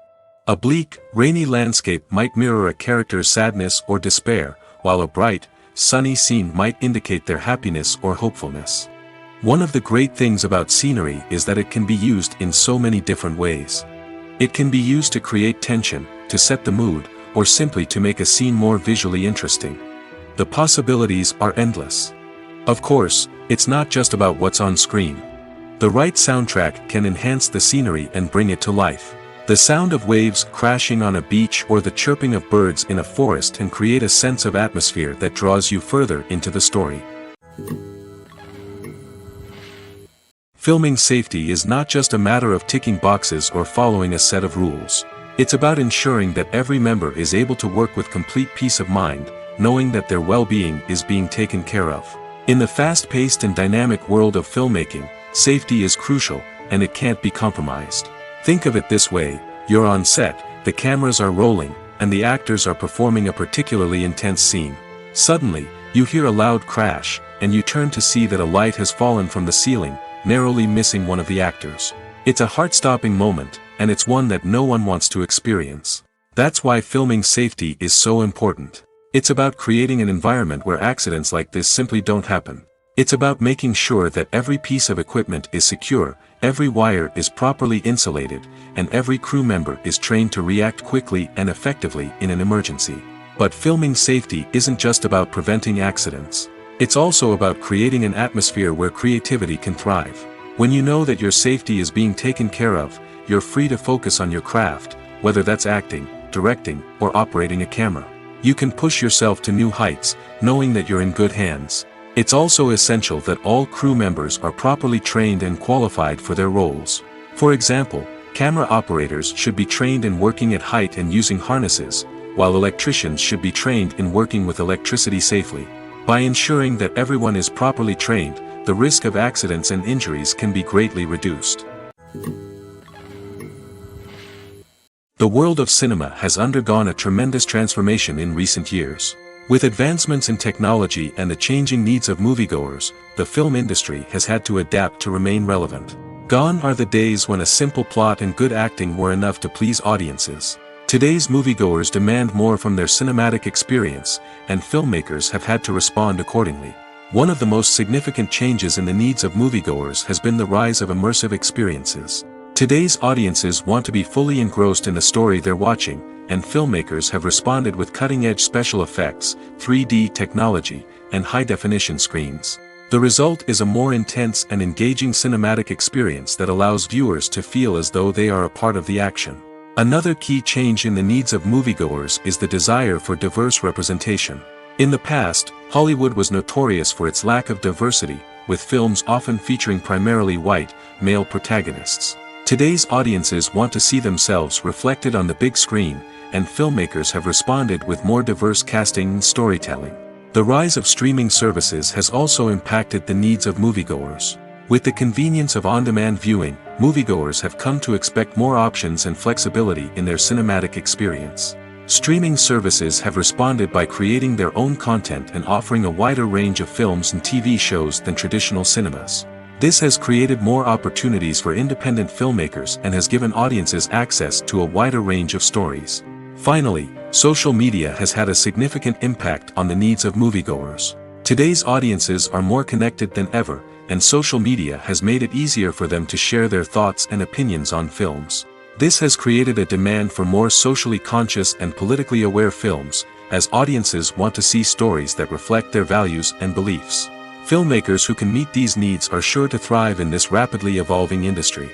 A: A bleak, rainy landscape might mirror a character's sadness or despair, while a bright, sunny scene might indicate their happiness or hopefulness. One of the great things about scenery is that it can be used in so many different ways. It can be used to create tension, to set the mood, or simply to make a scene more visually interesting. The possibilities are endless. Of course, it's not just about what's on screen. The right soundtrack can enhance the scenery and bring it to life. The sound of waves crashing on a beach or the chirping of birds in a forest can create a sense of atmosphere that draws you further into the story. Filming safety is not just a matter of ticking boxes or following a set of rules. It's about ensuring that every member is able to work with complete peace of mind, knowing that their well-being is being taken care of. In the fast-paced and dynamic world of filmmaking, safety is crucial, and it can't be compromised. Think of it this way: you're on set, the cameras are rolling, and the actors are performing a particularly intense scene. Suddenly, you hear a loud crash, and you turn to see that a light has fallen from the ceiling, narrowly missing one of the actors. It's a heart-stopping moment, and it's one that no one wants to experience. That's why filming safety is so important. It's about creating an environment where accidents like this simply don't happen. It's about making sure that every piece of equipment is secure, every wire is properly insulated, and every crew member is trained to react quickly and effectively in an emergency. But filming safety isn't just about preventing accidents. It's also about creating an atmosphere where creativity can thrive. When you know that your safety is being taken care of, you're free to focus on your craft, whether that's acting, directing, or operating a camera. You can push yourself to new heights, knowing that you're in good hands. It's also essential that all crew members are properly trained and qualified for their roles. For example, camera operators should be trained in working at height and using harnesses, while electricians should be trained in working with electricity safely. By ensuring that everyone is properly trained, the risk of accidents and injuries can be greatly reduced. The world of cinema has undergone a tremendous transformation in recent years. With advancements in technology and the changing needs of moviegoers, the film industry has had to adapt to remain relevant. Gone are the days when a simple plot and good acting were enough to please audiences. Today's moviegoers demand more from their cinematic experience, and filmmakers have had to respond accordingly. One of the most significant changes in the needs of moviegoers has been the rise of immersive experiences. Today's audiences want to be fully engrossed in the story they're watching, and filmmakers have responded with cutting-edge special effects, 3D technology, and high-definition screens. The result is a more intense and engaging cinematic experience that allows viewers to feel as though they are a part of the action. Another key change in the needs of moviegoers is the desire for diverse representation. In the past, Hollywood was notorious for its lack of diversity, with films often featuring primarily white, male protagonists. Today's audiences want to see themselves reflected on the big screen, and filmmakers have responded with more diverse casting and storytelling. The rise of streaming services has also impacted the needs of moviegoers. With the convenience of on-demand viewing, moviegoers have come to expect more options and flexibility in their cinematic experience. Streaming services have responded by creating their own content and offering a wider range of films and TV shows than traditional cinemas. This has created more opportunities for independent filmmakers and has given audiences access to a wider range of stories. Finally, social media has had a significant impact on the needs of moviegoers. Today's audiences are more connected than ever, and social media has made it easier for them to share their thoughts and opinions on films. This has created a demand for more socially conscious and politically aware films, as audiences want to see stories that reflect their values and beliefs. Filmmakers who can meet these needs are sure to thrive in this rapidly evolving industry.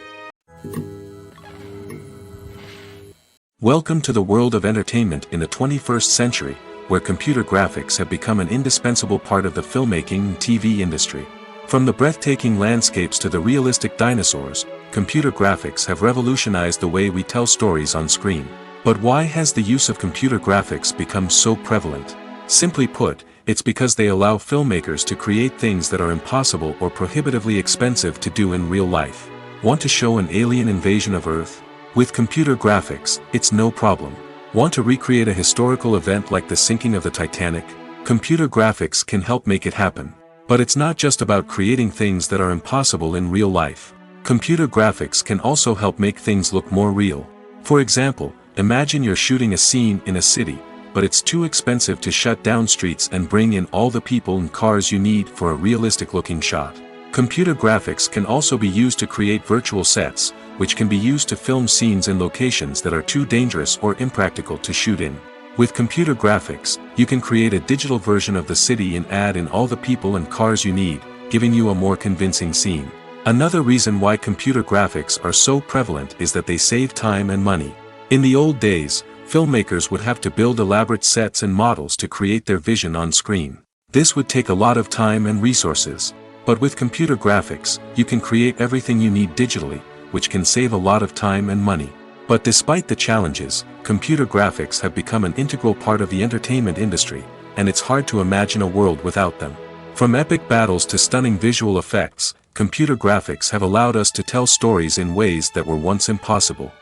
A: Welcome to the world of entertainment in the 21st century, where computer graphics have become an indispensable part of the filmmaking and TV industry. From the breathtaking landscapes to the realistic dinosaurs, computer graphics have revolutionized the way we tell stories on screen. But why has the use of computer graphics become so prevalent? Simply put, it's because they allow filmmakers to create things that are impossible or prohibitively expensive to do in real life. Want to show an alien invasion of Earth? With computer graphics, it's no problem. Want to recreate a historical event like the sinking of the Titanic? Computer graphics can help make it happen. But it's not just about creating things that are impossible in real life. Computer graphics can also help make things look more real. For example, imagine you're shooting a scene in a city, but it's too expensive to shut down streets and bring in all the people and cars you need for a realistic-looking shot. Computer graphics can also be used to create virtual sets, which can be used to film scenes in locations that are too dangerous or impractical to shoot in. With computer graphics, you can create a digital version of the city and add in all the people and cars you need, giving you a more convincing scene. Another reason why computer graphics are so prevalent is that they save time and money. In the old days, filmmakers would have to build elaborate sets and models to create their vision on screen. This would take a lot of time and resources. But with computer graphics, you can create everything you need digitally, which can save a lot of time and money. But despite the challenges, computer graphics have become an integral part of the entertainment industry, and it's hard to imagine a world without them. From epic battles to stunning visual effects, computer graphics have allowed us to tell stories in ways that were once impossible.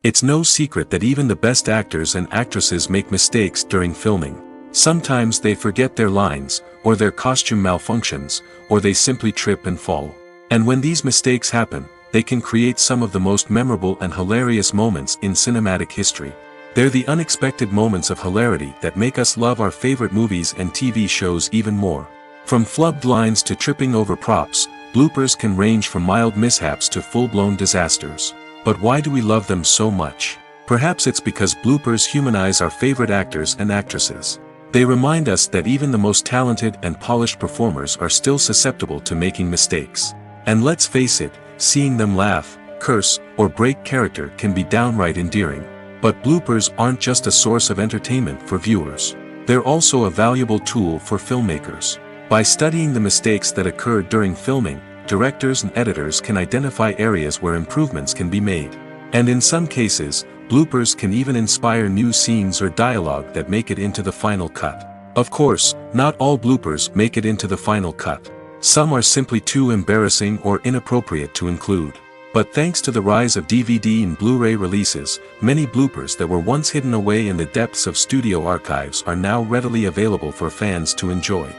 A: It's no secret that even the best actors and actresses make mistakes during filming. Sometimes they forget their lines, or their costume malfunctions, or they simply trip and fall. And when these mistakes happen, they can create some of the most memorable and hilarious moments in cinematic history. They're the unexpected moments of hilarity that make us love our favorite movies and TV shows even more. From flubbed lines to tripping over props, bloopers can range from mild mishaps to full-blown disasters. But why do we love them so much? Perhaps it's because bloopers humanize our favorite actors and actresses. They remind us that even the most talented and polished performers are still susceptible to making mistakes. And let's face it, seeing them laugh, curse, or break character can be downright endearing. But bloopers aren't just a source of entertainment for viewers. They're also a valuable tool for filmmakers. By studying the mistakes that occurred during filming, directors and editors can identify areas where improvements can be made. And in some cases, bloopers can even inspire new scenes or dialogue that make it into the final cut. Of course, not all bloopers make it into the final cut. Some are simply too embarrassing or inappropriate to include. But thanks to the rise of DVD and Blu-ray releases, many bloopers that were once hidden away in the depths of studio archives are now readily available for fans to enjoy.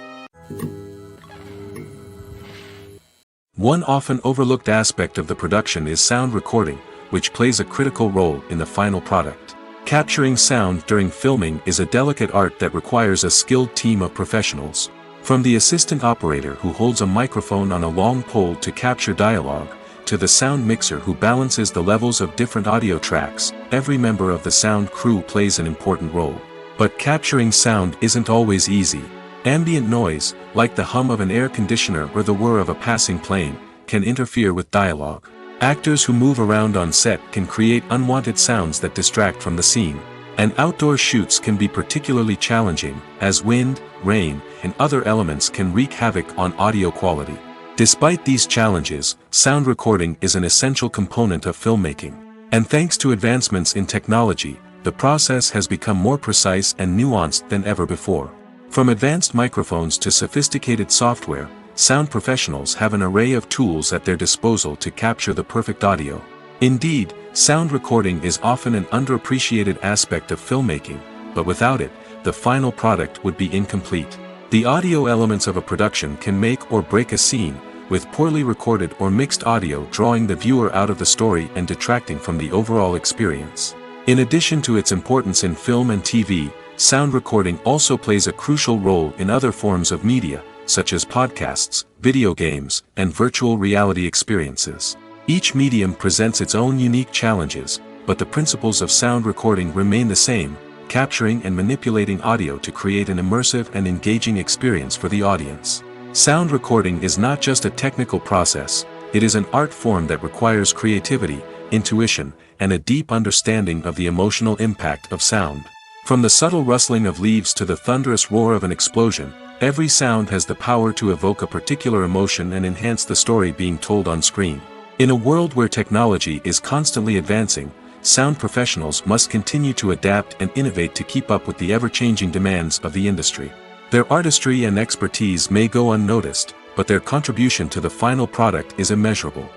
A: One often overlooked aspect of the production is sound recording, which plays a critical role in the final product. Capturing sound during filming is a delicate art that requires a skilled team of professionals. From the assistant operator who holds a microphone on a long pole to capture dialogue, to the sound mixer who balances the levels of different audio tracks, every member of the sound crew plays an important role. But capturing sound isn't always easy. Ambient noise, like the hum of an air conditioner or the whir of a passing plane, can interfere with dialogue. Actors who move around on set can create unwanted sounds that distract from the scene. And outdoor shoots can be particularly challenging, as wind, rain, and other elements can wreak havoc on audio quality. Despite these challenges, sound recording is an essential component of filmmaking. And thanks to advancements in technology, the process has become more precise and nuanced than ever before. From advanced microphones to sophisticated software, sound professionals have an array of tools at their disposal to capture the perfect audio. Indeed, sound recording is often an underappreciated aspect of filmmaking, but without it, the final product would be incomplete. The audio elements of a production can make or break a scene, with poorly recorded or mixed audio drawing the viewer out of the story and detracting from the overall experience. In addition to its importance in film and TV, sound recording also plays a crucial role in other forms of media, such as podcasts, video games, and virtual reality experiences. Each medium presents its own unique challenges, but the principles of sound recording remain the same, capturing and manipulating audio to create an immersive and engaging experience for the audience. Sound recording is not just a technical process, it is an art form that requires creativity, intuition, and a deep understanding of the emotional impact of sound. From the subtle rustling of leaves to the thunderous roar of an explosion, every sound has the power to evoke a particular emotion and enhance the story being told on screen. In a world where technology is constantly advancing, sound professionals must continue to adapt and innovate to keep up with the ever-changing demands of the industry. Their artistry and expertise may go unnoticed, but their contribution to the final product is immeasurable.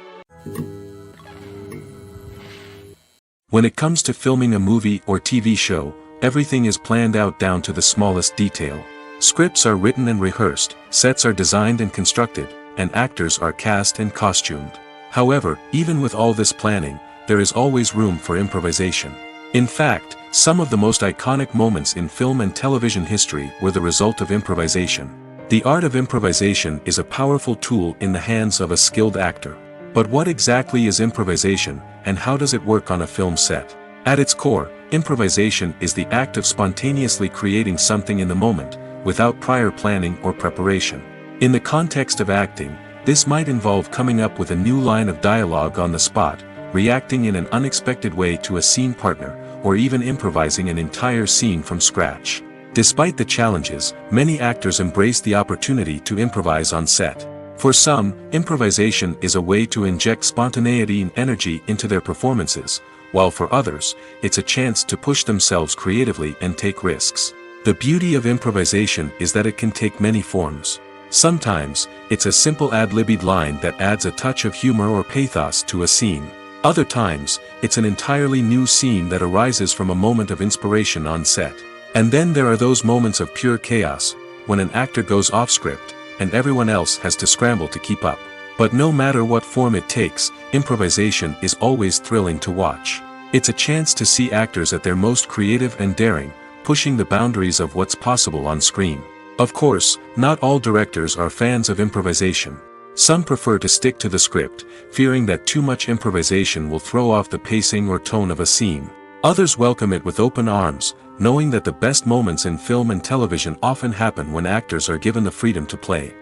A: When it comes to filming a movie or TV show, everything is planned out down to the smallest detail. Scripts are written and rehearsed, sets are designed and constructed, and actors are cast and costumed. However, even with all this planning, there is always room for improvisation. In fact, some of the most iconic moments in film and television history were the result of improvisation. The art of improvisation is a powerful tool in the hands of a skilled actor. But what exactly is improvisation, and how does it work on a film set? At its core, improvisation is the act of spontaneously creating something in the moment, without prior planning or preparation. In the context of acting, this might involve coming up with a new line of dialogue on the spot, reacting in an unexpected way to a scene partner, or even improvising an entire scene from scratch. Despite the challenges, many actors embrace the opportunity to improvise on set. For some, improvisation is a way to inject spontaneity and energy into their performances, while for others, it's a chance to push themselves creatively and take risks. The beauty of improvisation is that it can take many forms. Sometimes, it's a simple ad-libbed line that adds a touch of humor or pathos to a scene. Other times, it's an entirely new scene that arises from a moment of inspiration on set. And then there are those moments of pure chaos, when an actor goes off script, and everyone else has to scramble to keep up. But no matter what form it takes, improvisation is always thrilling to watch. It's a chance to see actors at their most creative and daring, pushing the boundaries of what's possible on screen. Of course, not all directors are fans of improvisation. Some prefer to stick to the script, fearing that too much improvisation will throw off the pacing or tone of a scene. Others welcome it with open arms, knowing that the best moments in film and television often happen when actors are given the freedom to play.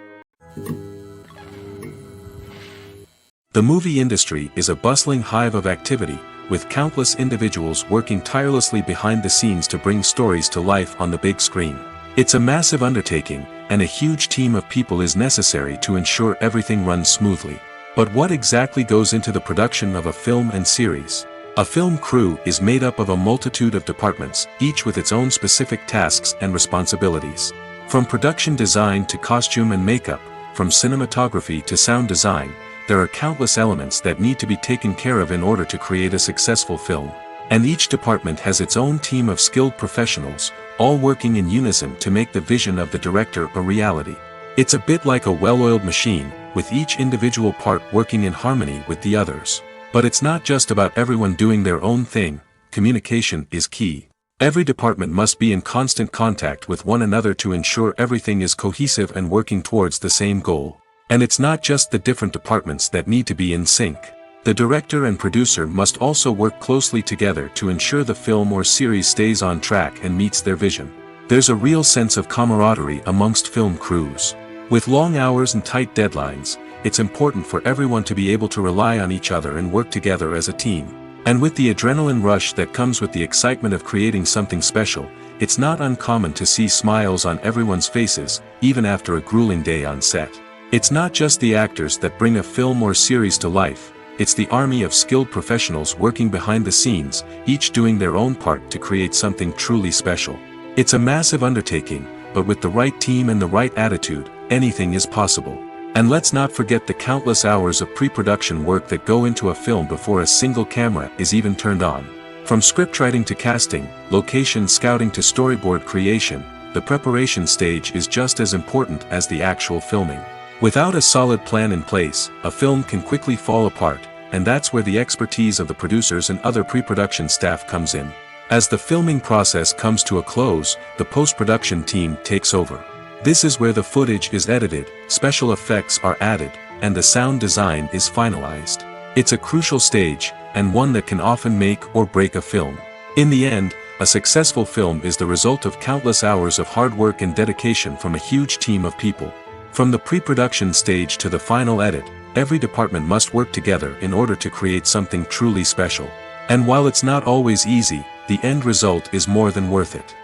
A: The movie industry is a bustling hive of activity, with countless individuals working tirelessly behind the scenes to bring stories to life on the big screen. It's a massive undertaking, and a huge team of people is necessary to ensure everything runs smoothly. But what exactly goes into the production of a film and series? A film crew is made up of a multitude of departments, each with its own specific tasks and responsibilities. From production design to costume and makeup, from cinematography to sound design, there are countless elements that need to be taken care of in order to create a successful film. And each department has its own team of skilled professionals, all working in unison to make the vision of the director a reality. It's a bit like a well-oiled machine, with each individual part working in harmony with the others. But it's not just about everyone doing their own thing, communication is key. Every department must be in constant contact with one another to ensure everything is cohesive and working towards the same goal. And it's not just the different departments that need to be in sync. The director and producer must also work closely together to ensure the film or series stays on track and meets their vision. There's a real sense of camaraderie amongst film crews. With long hours and tight deadlines, it's important for everyone to be able to rely on each other and work together as a team. And with the adrenaline rush that comes with the excitement of creating something special, it's not uncommon to see smiles on everyone's faces, even after a grueling day on set. It's not just the actors that bring a film or series to life. it's the army of skilled professionals working behind the scenes, each doing their own part to create something truly special. It's a massive undertaking, but with the right team and the right attitude, anything is possible. And let's not forget the countless hours of pre-production work that go into a film before a single camera is even turned on. From scriptwriting to casting, location scouting to storyboard creation, the preparation stage is just as important as the actual filming. Without a solid plan in place, a film can quickly fall apart, and that's where the expertise of the producers and other pre-production staff comes in. As the filming process comes to a close, the post-production team takes over. This is where the footage is edited, special effects are added, and the sound design is finalized. It's a crucial stage, and one that can often make or break a film. In the end, a successful film is the result of countless hours of hard work and dedication from a huge team of people. From the pre-production stage to the final edit, every department must work together in order to create something truly special. And while it's not always easy, the end result is more than worth it.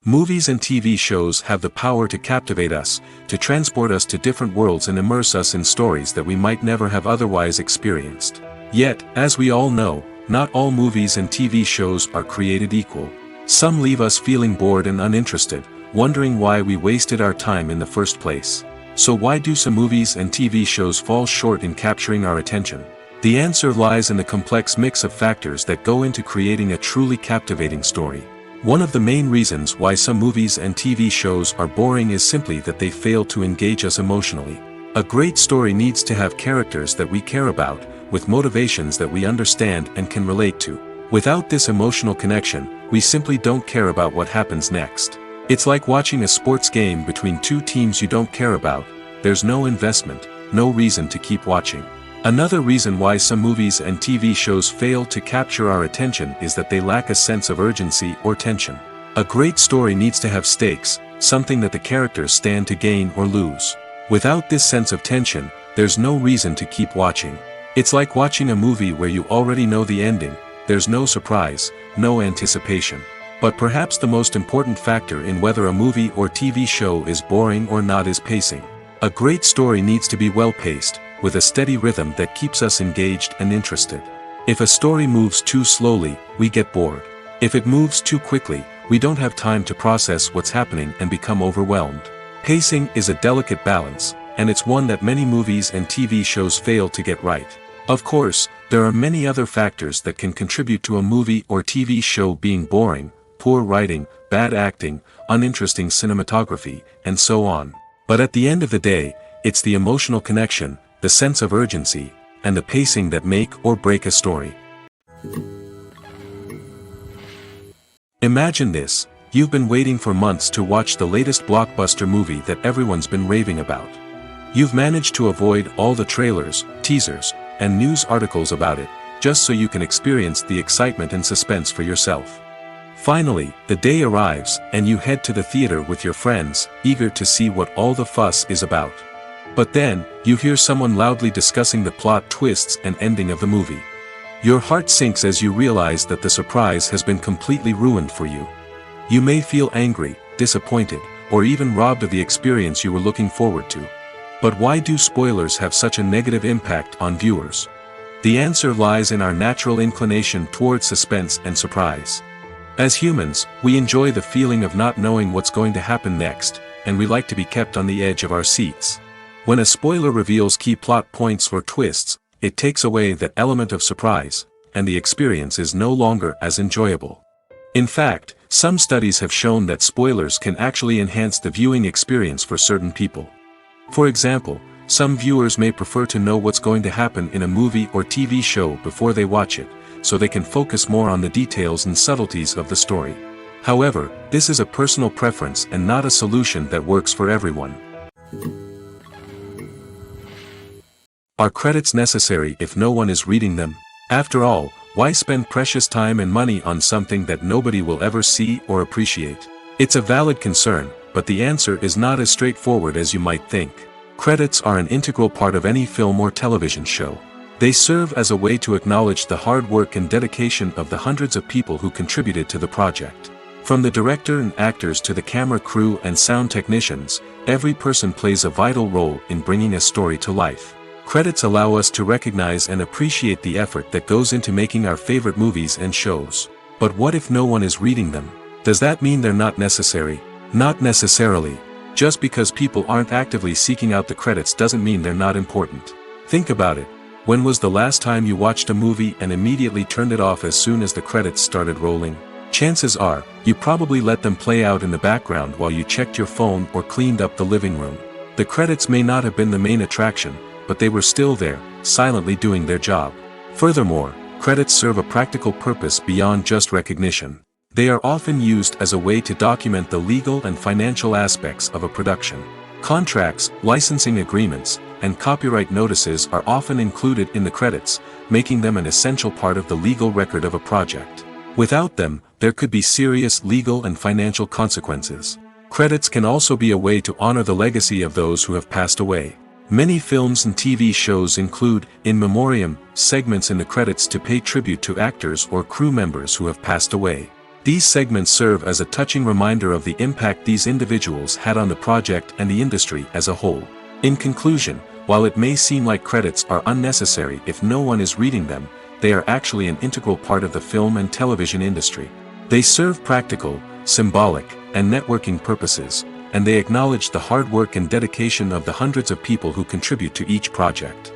A: Movies and TV shows have the power to captivate us, to transport us to different worlds and immerse us in stories that we might never have otherwise experienced. Yet, as we all know, not all movies and TV shows are created equal. Some leave us feeling bored and uninterested, wondering why we wasted our time in the first place. So why do some movies and TV shows fall short in capturing our attention? The answer lies in the complex mix of factors that go into creating a truly captivating story. One of the main reasons why some movies and TV shows are boring is simply that they fail to engage us emotionally. A great story needs to have characters that we care about, with motivations that we understand and can relate to. Without this emotional connection, we simply don't care about what happens next. It's like watching a sports game between two teams you don't care about. There's no investment, no reason to keep watching. Another reason why some movies and TV shows fail to capture our attention is that they lack a sense of urgency or tension. A great story needs to have stakes, something that the characters stand to gain or lose. Without this sense of tension, there's no reason to keep watching. It's like watching a movie where you already know the ending, there's no surprise, no anticipation. But perhaps the most important factor in whether a movie or TV show is boring or not is pacing. A great story needs to be well-paced, with a steady rhythm that keeps us engaged and interested. If a story moves too slowly, we get bored. If it moves too quickly, we don't have time to process what's happening and become overwhelmed. Pacing is a delicate balance, and it's one that many movies and TV shows fail to get right. Of course, there are many other factors that can contribute to a movie or TV show being boring: poor writing, bad acting, uninteresting cinematography, and so on. But at the end of the day, it's the emotional connection, the sense of urgency, and the pacing that make or break a story. Imagine this: you've been waiting for months to watch the latest blockbuster movie that everyone's been raving about. You've managed to avoid all the trailers, teasers, and news articles about it, just so you can experience the excitement and suspense for yourself. Finally, the day arrives, and you head to the theater with your friends, eager to see what all the fuss is about. But then, you hear someone loudly discussing the plot twists and ending of the movie. Your heart sinks as you realize that the surprise has been completely ruined for you. You may feel angry, disappointed, or even robbed of the experience you were looking forward to. But why do spoilers have such a negative impact on viewers? The answer lies in our natural inclination toward suspense and surprise. As humans, we enjoy the feeling of not knowing what's going to happen next, and we like to be kept on the edge of our seats. When a spoiler reveals key plot points or twists, it takes away that element of surprise, and the experience is no longer as enjoyable. In fact, some studies have shown that spoilers can actually enhance the viewing experience for certain people. For example, some viewers may prefer to know what's going to happen in a movie or TV show before they watch it, so they can focus more on the details and subtleties of the story. However, this is a personal preference and not a solution that works for everyone. Are credits necessary if no one is reading them? After all, why spend precious time and money on something that nobody will ever see or appreciate? It's a valid concern, but the answer is not as straightforward as you might think. Credits are an integral part of any film or television show. They serve as a way to acknowledge the hard work and dedication of the hundreds of people who contributed to the project. From the director and actors to the camera crew and sound technicians, every person plays a vital role in bringing a story to life. Credits allow us to recognize and appreciate the effort that goes into making our favorite movies and shows. But what if no one is reading them? Does that mean they're not necessary? Not necessarily. Just because people aren't actively seeking out the credits doesn't mean they're not important. Think about it. When was the last time you watched a movie and immediately turned it off as soon as the credits started rolling? Chances are, you probably let them play out in the background while you checked your phone or cleaned up the living room. The credits may not have been the main attraction, but they were still there, silently doing their job. Furthermore, credits serve a practical purpose beyond just recognition. They are often used as a way to document the legal and financial aspects of a production. Contracts, licensing agreements, and copyright notices are often included in the credits, making them an essential part of the legal record of a project. Without them, there could be serious legal and financial consequences. Credits can also be a way to honor the legacy of those who have passed away. Many films and TV shows include, in memoriam, segments in the credits to pay tribute to actors or crew members who have passed away. These segments serve as a touching reminder of the impact these individuals had on the project and the industry as a whole. In conclusion, while it may seem like credits are unnecessary if no one is reading them, they are actually an integral part of the film and television industry. They serve practical, symbolic, and networking purposes, and they acknowledge the hard work and dedication of the hundreds of people who contribute to each project.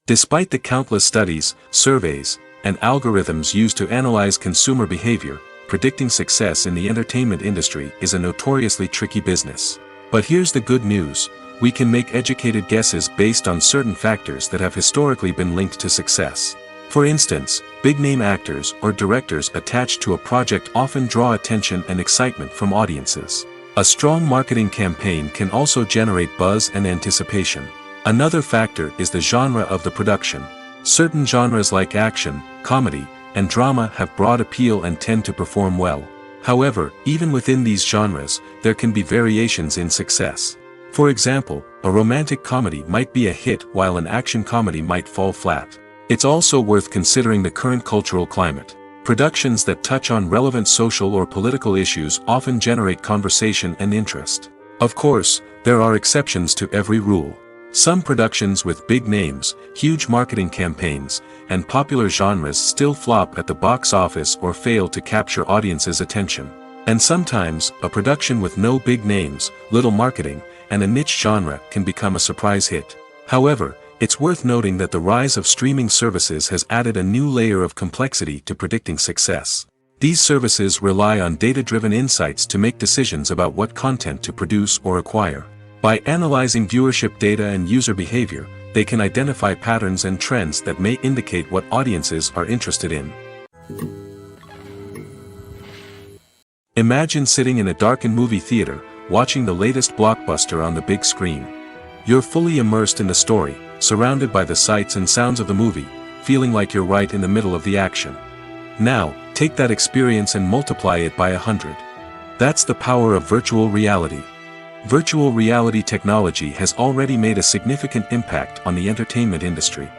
A: Despite the countless studies, surveys, and algorithms used to analyze consumer behavior, predicting success in the entertainment industry is a notoriously tricky business. But here's the good news: we can make educated guesses based on certain factors that have historically been linked to success. For instance, big-name actors or directors attached to a project often draw attention and excitement from audiences. A strong marketing campaign can also generate buzz and anticipation. Another factor is the genre of the production. Certain genres like action, comedy, and drama have broad appeal and tend to perform well. However, even within these genres, there can be variations in success. For example, a romantic comedy might be a hit while an action comedy might fall flat. It's also worth considering the current cultural climate. Productions that touch on relevant social or political issues often generate conversation and interest. Of course, there are exceptions to every rule. Some productions with big names, huge marketing campaigns, and popular genres still flop at the box office or fail to capture audiences' attention. And sometimes, a production with no big names, little marketing, and a niche genre can become a surprise hit. However, it's worth noting that the rise of streaming services has added a new layer of complexity to predicting success. These services rely on data-driven insights to make decisions about what content to produce or acquire. By analyzing viewership data and user behavior, they can identify patterns and trends that may indicate what audiences are interested in. Imagine sitting in a darkened movie theater, watching the latest blockbuster on the big screen. You're fully immersed in the story, surrounded by the sights and sounds of the movie, feeling like you're right in the middle of the action. Now, take that experience and multiply it by 100. That's the power of virtual reality. Virtual reality technology has already made a significant impact on the entertainment industry.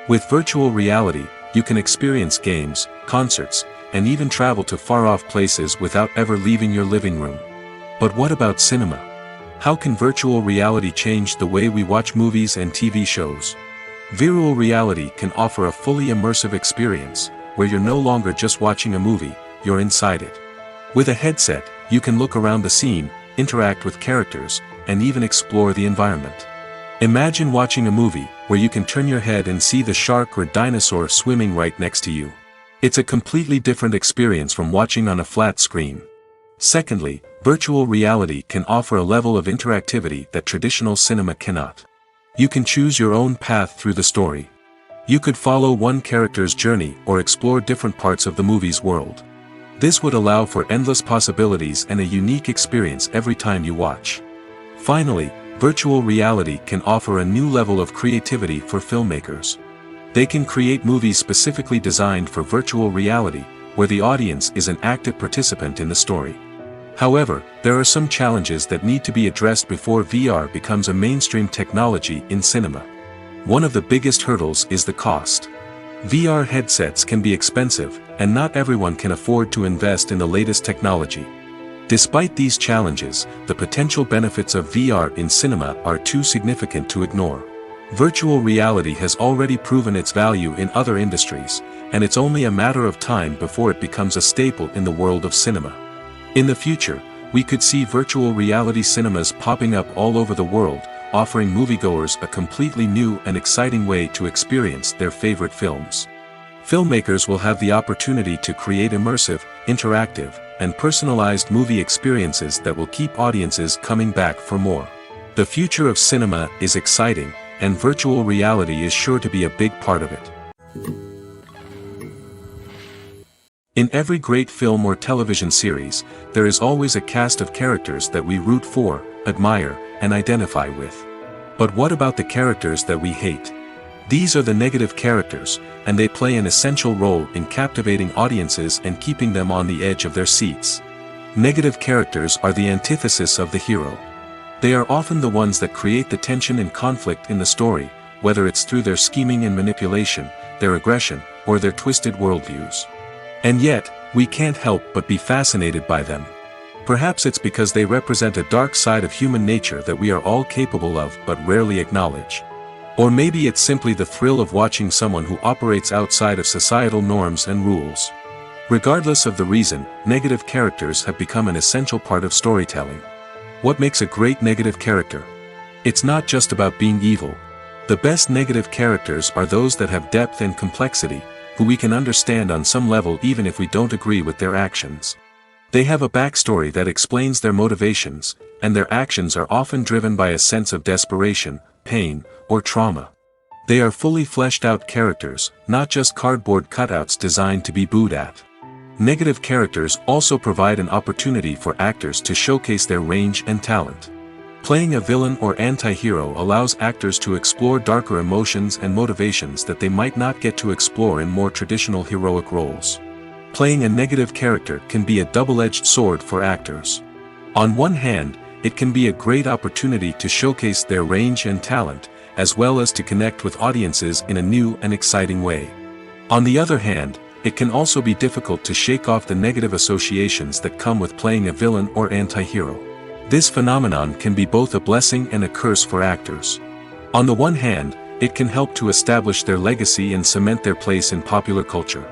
A: With virtual reality, you can experience games, concerts, and even travel to far-off places without ever leaving your living room. But what about cinema? How can virtual reality change the way we watch movies and TV shows? Virtual reality can offer a fully immersive experience, where you're no longer just watching a movie, you're inside it. With a headset, you can look around the scene, interact with characters, and even explore the environment. Imagine watching a movie where you can turn your head and see the shark or dinosaur swimming right next to you. It's a completely different experience from watching on a flat screen. Secondly, virtual reality can offer a level of interactivity that traditional cinema cannot. You can choose your own path through the story. You could follow one character's journey or explore different parts of the movie's world. This would allow for endless possibilities and a unique experience every time you watch. Finally, virtual reality can offer a new level of creativity for filmmakers. They can create movies specifically designed for virtual reality, where the audience is an active participant in the story. However, there are some challenges that need to be addressed before VR becomes a mainstream technology in cinema. One of the biggest hurdles is the cost. VR headsets can be expensive, and not everyone can afford to invest in the latest technology. Despite these challenges, the potential benefits of VR in cinema are too significant to ignore. Virtual reality has already proven its value in other industries, and it's only a matter of time before it becomes a staple in the world of cinema. In the future, we could see virtual reality cinemas popping up all over the world, offering moviegoers a completely new and exciting way to experience their favorite films. Filmmakers will have the opportunity to create immersive, interactive, and personalized movie experiences that will keep audiences coming back for more. The future of cinema is exciting, and virtual reality is sure to be a big part of it. In every great film or television series, there is always a cast of characters that we root for, admire, and identify with. But what about the characters that we hate? These are the negative characters, and they play an essential role in captivating audiences and keeping them on the edge of their seats. Negative characters are the antithesis of the hero. They are often the ones that create the tension and conflict in the story, whether it's through their scheming and manipulation, their aggression, or their twisted worldviews. And yet, we can't help but be fascinated by them. Perhaps it's because they represent a dark side of human nature that we are all capable of but rarely acknowledge. Or maybe it's simply the thrill of watching someone who operates outside of societal norms and rules. Regardless of the reason, negative characters have become an essential part of storytelling. What makes a great negative character? It's not just about being evil. The best negative characters are those that have depth and complexity, who we can understand on some level even if we don't agree with their actions. They have a backstory that explains their motivations, and their actions are often driven by a sense of desperation, pain, or trauma. They are fully fleshed out characters, not just cardboard cutouts designed to be booed at. Negative characters also provide an opportunity for actors to showcase their range and talent. Playing a villain or anti-hero allows actors to explore darker emotions and motivations that they might not get to explore in more traditional heroic roles. Playing a negative character can be a double-edged sword for actors. On one hand, it can be a great opportunity to showcase their range and talent, as well as to connect with audiences in a new and exciting way. On the other hand, it can also be difficult to shake off the negative associations that come with playing a villain or anti-hero. This phenomenon can be both a blessing and a curse for actors. On the one hand, it can help to establish their legacy and cement their place in popular culture.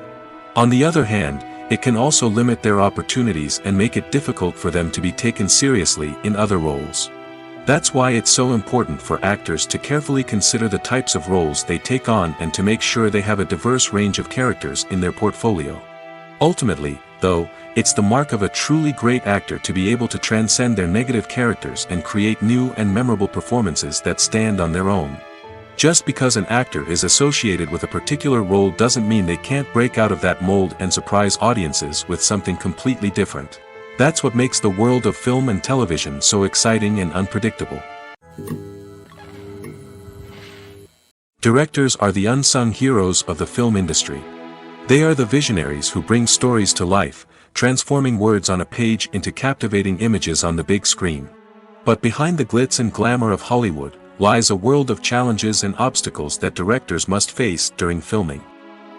A: On the other hand, it can also limit their opportunities and make it difficult for them to be taken seriously in other roles. That's why it's so important for actors to carefully consider the types of roles they take on and to make sure they have a diverse range of characters in their portfolio. Ultimately, though, it's the mark of a truly great actor to be able to transcend their negative characters and create new and memorable performances that stand on their own. Just because an actor is associated with a particular role doesn't mean they can't break out of that mold and surprise audiences with something completely different. That's what makes the world of film and television so exciting and unpredictable. Directors are the unsung heroes of the film industry. They are the visionaries who bring stories to life, transforming words on a page into captivating images on the big screen. But behind the glitz and glamour of Hollywood lies a world of challenges and obstacles that directors must face during filming.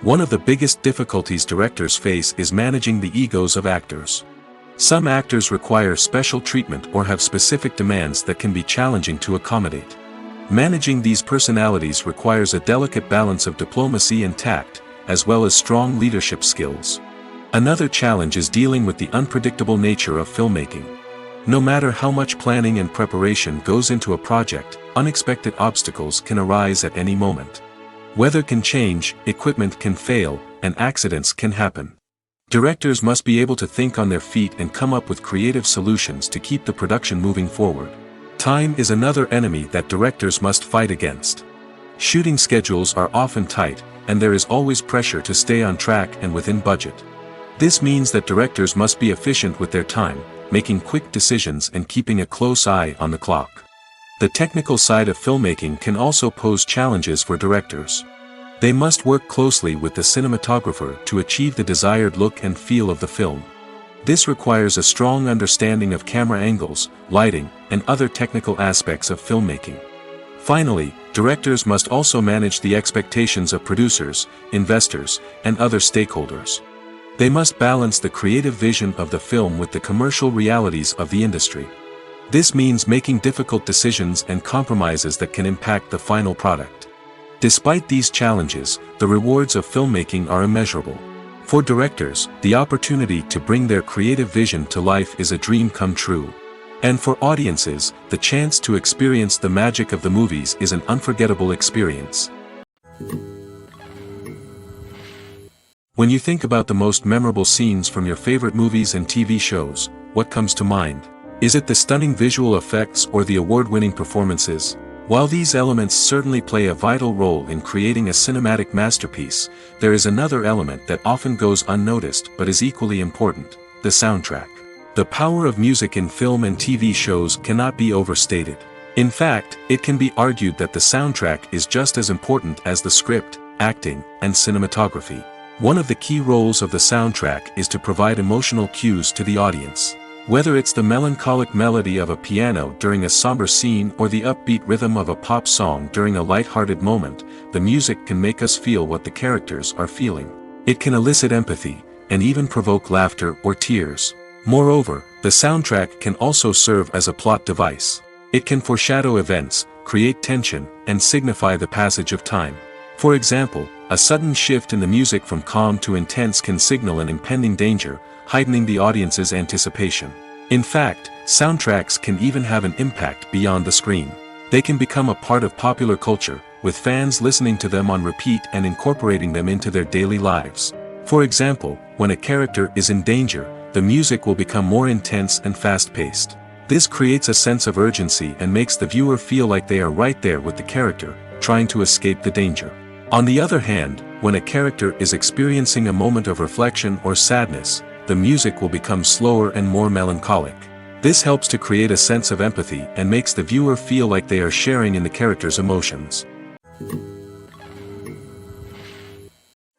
A: One of the biggest difficulties directors face is managing the egos of actors. Some actors require special treatment or have specific demands that can be challenging to accommodate. Managing these personalities requires a delicate balance of diplomacy and tact, as well as strong leadership skills. Another challenge is dealing with the unpredictable nature of filmmaking. No matter how much planning and preparation goes into a project, unexpected obstacles can arise at any moment. Weather can change, equipment can fail, and accidents can happen. Directors must be able to think on their feet and come up with creative solutions to keep the production moving forward. Time is another enemy that directors must fight against. Shooting schedules are often tight, and there is always pressure to stay on track and within budget. This means that directors must be efficient with their time, making quick decisions and keeping a close eye on the clock. The technical side of filmmaking can also pose challenges for directors. They must work closely with the cinematographer to achieve the desired look and feel of the film. This requires a strong understanding of camera angles, lighting, and other technical aspects of filmmaking. Finally, directors must also manage the expectations of producers, investors, and other stakeholders. They must balance the creative vision of the film with the commercial realities of the industry. This means making difficult decisions and compromises that can impact the final product. Despite these challenges, the rewards of filmmaking are immeasurable. For directors, the opportunity to bring their creative vision to life is a dream come true. And for audiences, the chance to experience the magic of the movies is an unforgettable experience. When you think about the most memorable scenes from your favorite movies and TV shows, what comes to mind? Is it the stunning visual effects or the award-winning performances? While these elements certainly play a vital role in creating a cinematic masterpiece, there is another element that often goes unnoticed but is equally important: the soundtrack. The power of music in film and TV shows cannot be overstated. In fact, it can be argued that the soundtrack is just as important as the script, acting, and cinematography. One of the key roles of the soundtrack is to provide emotional cues to the audience. Whether it's the melancholic melody of a piano during a somber scene or the upbeat rhythm of a pop song during a light-hearted moment, the music can make us feel what the characters are feeling. It can elicit empathy, and even provoke laughter or tears. Moreover, the soundtrack can also serve as a plot device. It can foreshadow events, create tension, and signify the passage of time. For example, a sudden shift in the music from calm to intense can signal an impending danger, heightening the audience's anticipation. In fact, soundtracks can even have an impact beyond the screen. They can become a part of popular culture, with fans listening to them on repeat and incorporating them into their daily lives. For example, when a character is in danger, the music will become more intense and fast-paced. This creates a sense of urgency and makes the viewer feel like they are right there with the character, trying to escape the danger. On the other hand, when a character is experiencing a moment of reflection or sadness, the music will become slower and more melancholic. This helps to create a sense of empathy and makes the viewer feel like they are sharing in the character's emotions.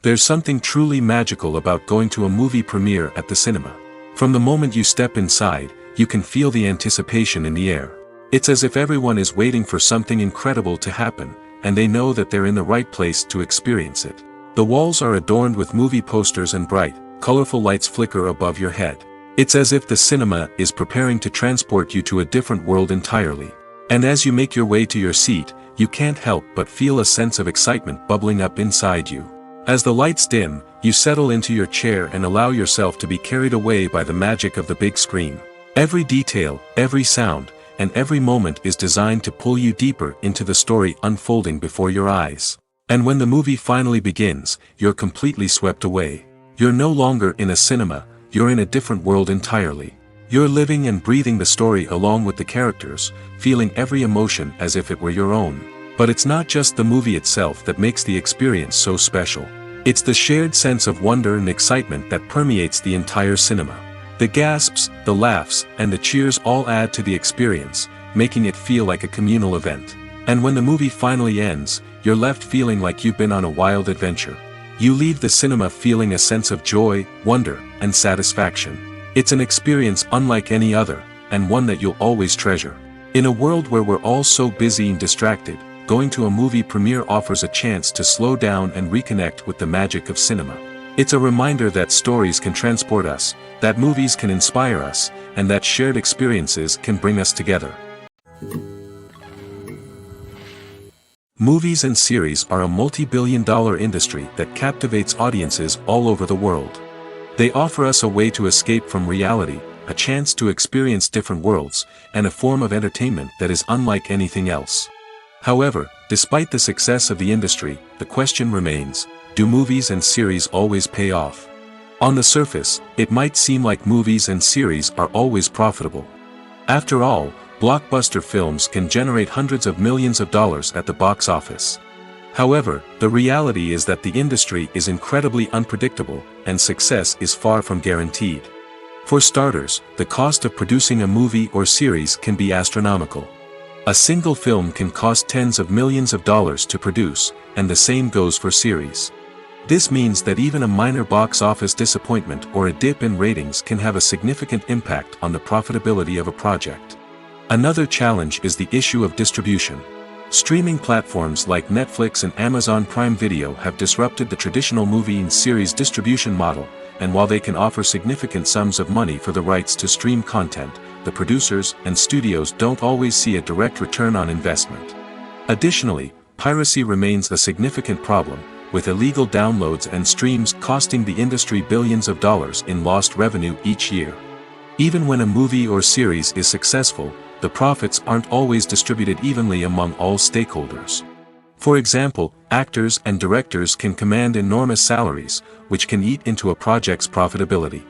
A: There's something truly magical about going to a movie premiere at the cinema. From the moment you step inside, you can feel the anticipation in the air. It's as if everyone is waiting for something incredible to happen, and they know that they're in the right place to experience it. The walls are adorned with movie posters and bright, colorful lights flicker above your head. It's as if the cinema is preparing to transport you to a different world entirely. And as you make your way to your seat, you can't help but feel a sense of excitement bubbling up inside you. As the lights dim, you settle into your chair and allow yourself to be carried away by the magic of the big screen. Every detail, every sound, and every moment is designed to pull you deeper into the story unfolding before your eyes. And when the movie finally begins, you're completely swept away. You're no longer in a cinema, you're in a different world entirely. You're living and breathing the story along with the characters, feeling every emotion as if it were your own. But it's not just the movie itself that makes the experience so special. It's the shared sense of wonder and excitement that permeates the entire cinema. The gasps, the laughs, and the cheers all add to the experience, making it feel like a communal event. And when the movie finally ends, you're left feeling like you've been on a wild adventure. You leave the cinema feeling a sense of joy, wonder, and satisfaction. It's an experience unlike any other, and one that you'll always treasure. In a world where we're all so busy and distracted, going to a movie premiere offers a chance to slow down and reconnect with the magic of cinema. It's a reminder that stories can transport us, that movies can inspire us, and that shared experiences can bring us together. Movies and series are a multi-billion-dollar industry that captivates audiences all over the world. They offer us a way to escape from reality, a chance to experience different worlds, and a form of entertainment that is unlike anything else. However, despite the success of the industry, the question remains: do movies and series always pay off? On the surface, it might seem like movies and series are always profitable. After all, blockbuster films can generate hundreds of millions of dollars at the box office. However, the reality is that the industry is incredibly unpredictable, and success is far from guaranteed. For starters, the cost of producing a movie or series can be astronomical. A single film can cost tens of millions of dollars to produce, and the same goes for series. This means that even a minor box office disappointment or a dip in ratings can have a significant impact on the profitability of a project. Another challenge is the issue of distribution. Streaming platforms like Netflix and Amazon Prime Video have disrupted the traditional movie and series distribution model, and while they can offer significant sums of money for the rights to stream content, the producers and studios don't always see a direct return on investment. Additionally, piracy remains a significant problem, with illegal downloads and streams costing the industry billions of dollars in lost revenue each year. Even when a movie or series is successful, the profits aren't always distributed evenly among all stakeholders. For example, actors and directors can command enormous salaries, which can eat into a project's profitability.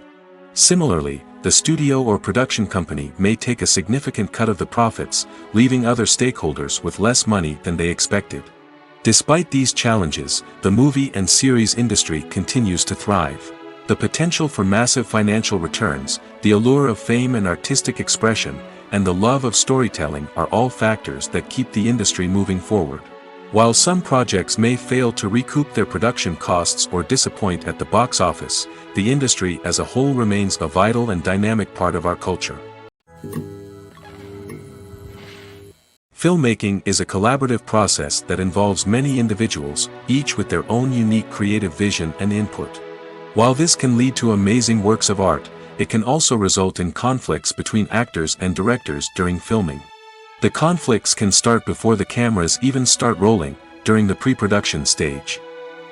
A: Similarly, the studio or production company may take a significant cut of the profits, leaving other stakeholders with less money than they expected. Despite these challenges, the movie and series industry continues to thrive. The potential for massive financial returns, the allure of fame and artistic expression, and the love of storytelling are all factors that keep the industry moving forward. While some projects may fail to recoup their production costs or disappoint at the box office, the industry as a whole remains a vital and dynamic part of our culture. Filmmaking is a collaborative process that involves many individuals, each with their own unique creative vision and input. While this can lead to amazing works of art, it can also result in conflicts between actors and directors during filming. The conflicts can start before the cameras even start rolling, during the pre-production stage.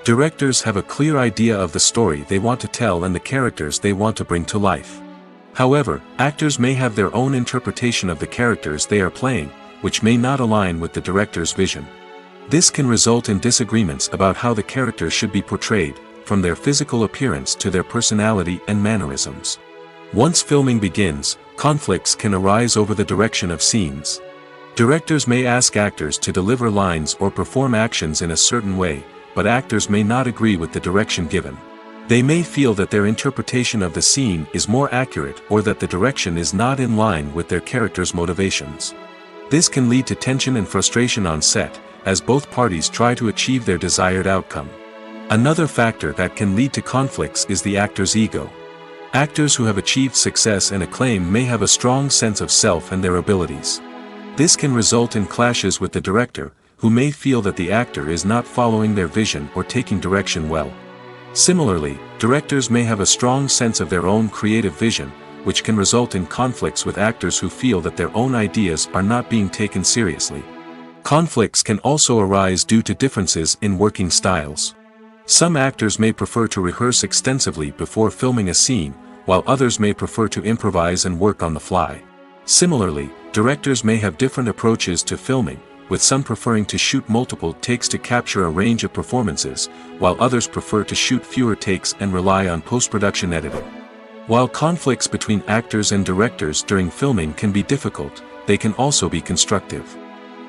A: Directors have a clear idea of the story they want to tell and the characters they want to bring to life. However, actors may have their own interpretation of the characters they are playing, which may not align with the director's vision. This can result in disagreements about how the characters should be portrayed, from their physical appearance to their personality and mannerisms. Once filming begins, conflicts can arise over the direction of scenes. Directors may ask actors to deliver lines or perform actions in a certain way, but actors may not agree with the direction given. They may feel that their interpretation of the scene is more accurate or that the direction is not in line with their character's motivations. This can lead to tension and frustration on set, as both parties try to achieve their desired outcome. Another factor that can lead to conflicts is the actor's ego. Actors who have achieved success and acclaim may have a strong sense of self and their abilities. This can result in clashes with the director, who may feel that the actor is not following their vision or taking direction well. Similarly, directors may have a strong sense of their own creative vision, which can result in conflicts with actors who feel that their own ideas are not being taken seriously. Conflicts can also arise due to differences in working styles. Some actors may prefer to rehearse extensively before filming a scene, while others may prefer to improvise and work on the fly. Similarly, directors may have different approaches to filming, with some preferring to shoot multiple takes to capture a range of performances, while others prefer to shoot fewer takes and rely on post-production editing. While conflicts between actors and directors during filming can be difficult, they can also be constructive.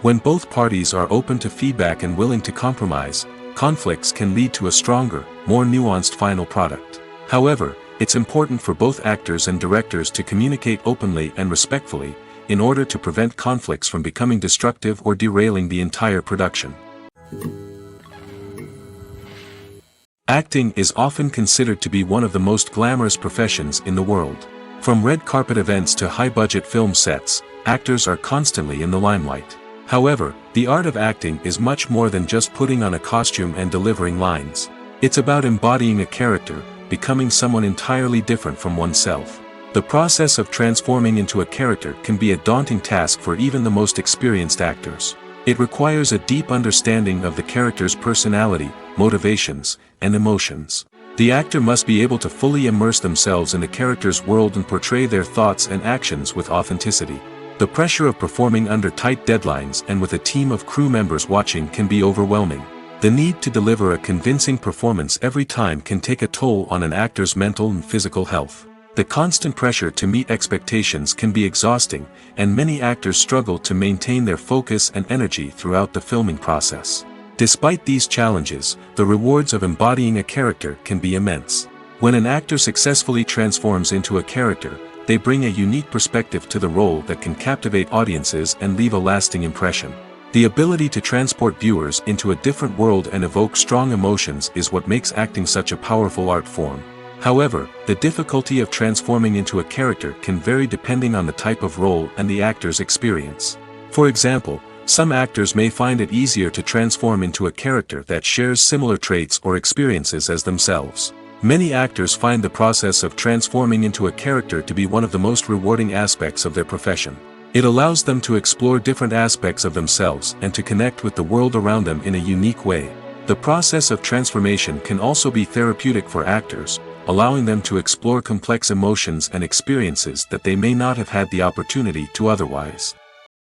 A: When both parties are open to feedback and willing to compromise, conflicts can lead to a stronger, more nuanced final product. However, it's important for both actors and directors to communicate openly and respectfully, in order to prevent conflicts from becoming destructive or derailing the entire production. Acting is often considered to be one of the most glamorous professions in the world. From red carpet events to high-budget film sets, actors are constantly in the limelight. However, the art of acting is much more than just putting on a costume and delivering lines. It's about embodying a character, becoming someone entirely different from oneself. The process of transforming into a character can be a daunting task for even the most experienced actors. It requires a deep understanding of the character's personality, motivations, and emotions. The actor must be able to fully immerse themselves in the character's world and portray their thoughts and actions with authenticity. The pressure of performing under tight deadlines and with a team of crew members watching can be overwhelming. The need to deliver a convincing performance every time can take a toll on an actor's mental and physical health. The constant pressure to meet expectations can be exhausting, and many actors struggle to maintain their focus and energy throughout the filming process. Despite these challenges, the rewards of embodying a character can be immense. When an actor successfully transforms into a character, they bring a unique perspective to the role that can captivate audiences and leave a lasting impression. The ability to transport viewers into a different world and evoke strong emotions is what makes acting such a powerful art form. However, the difficulty of transforming into a character can vary depending on the type of role and the actor's experience. For example, Some actors may find it easier to transform into a character that shares similar traits or experiences as themselves. Many actors find the process of transforming into a character to be one of the most rewarding aspects of their profession. It allows them to explore different aspects of themselves and to connect with the world around them in a unique way. The process of transformation can also be therapeutic for actors, allowing them to explore complex emotions and experiences that they may not have had the opportunity to otherwise.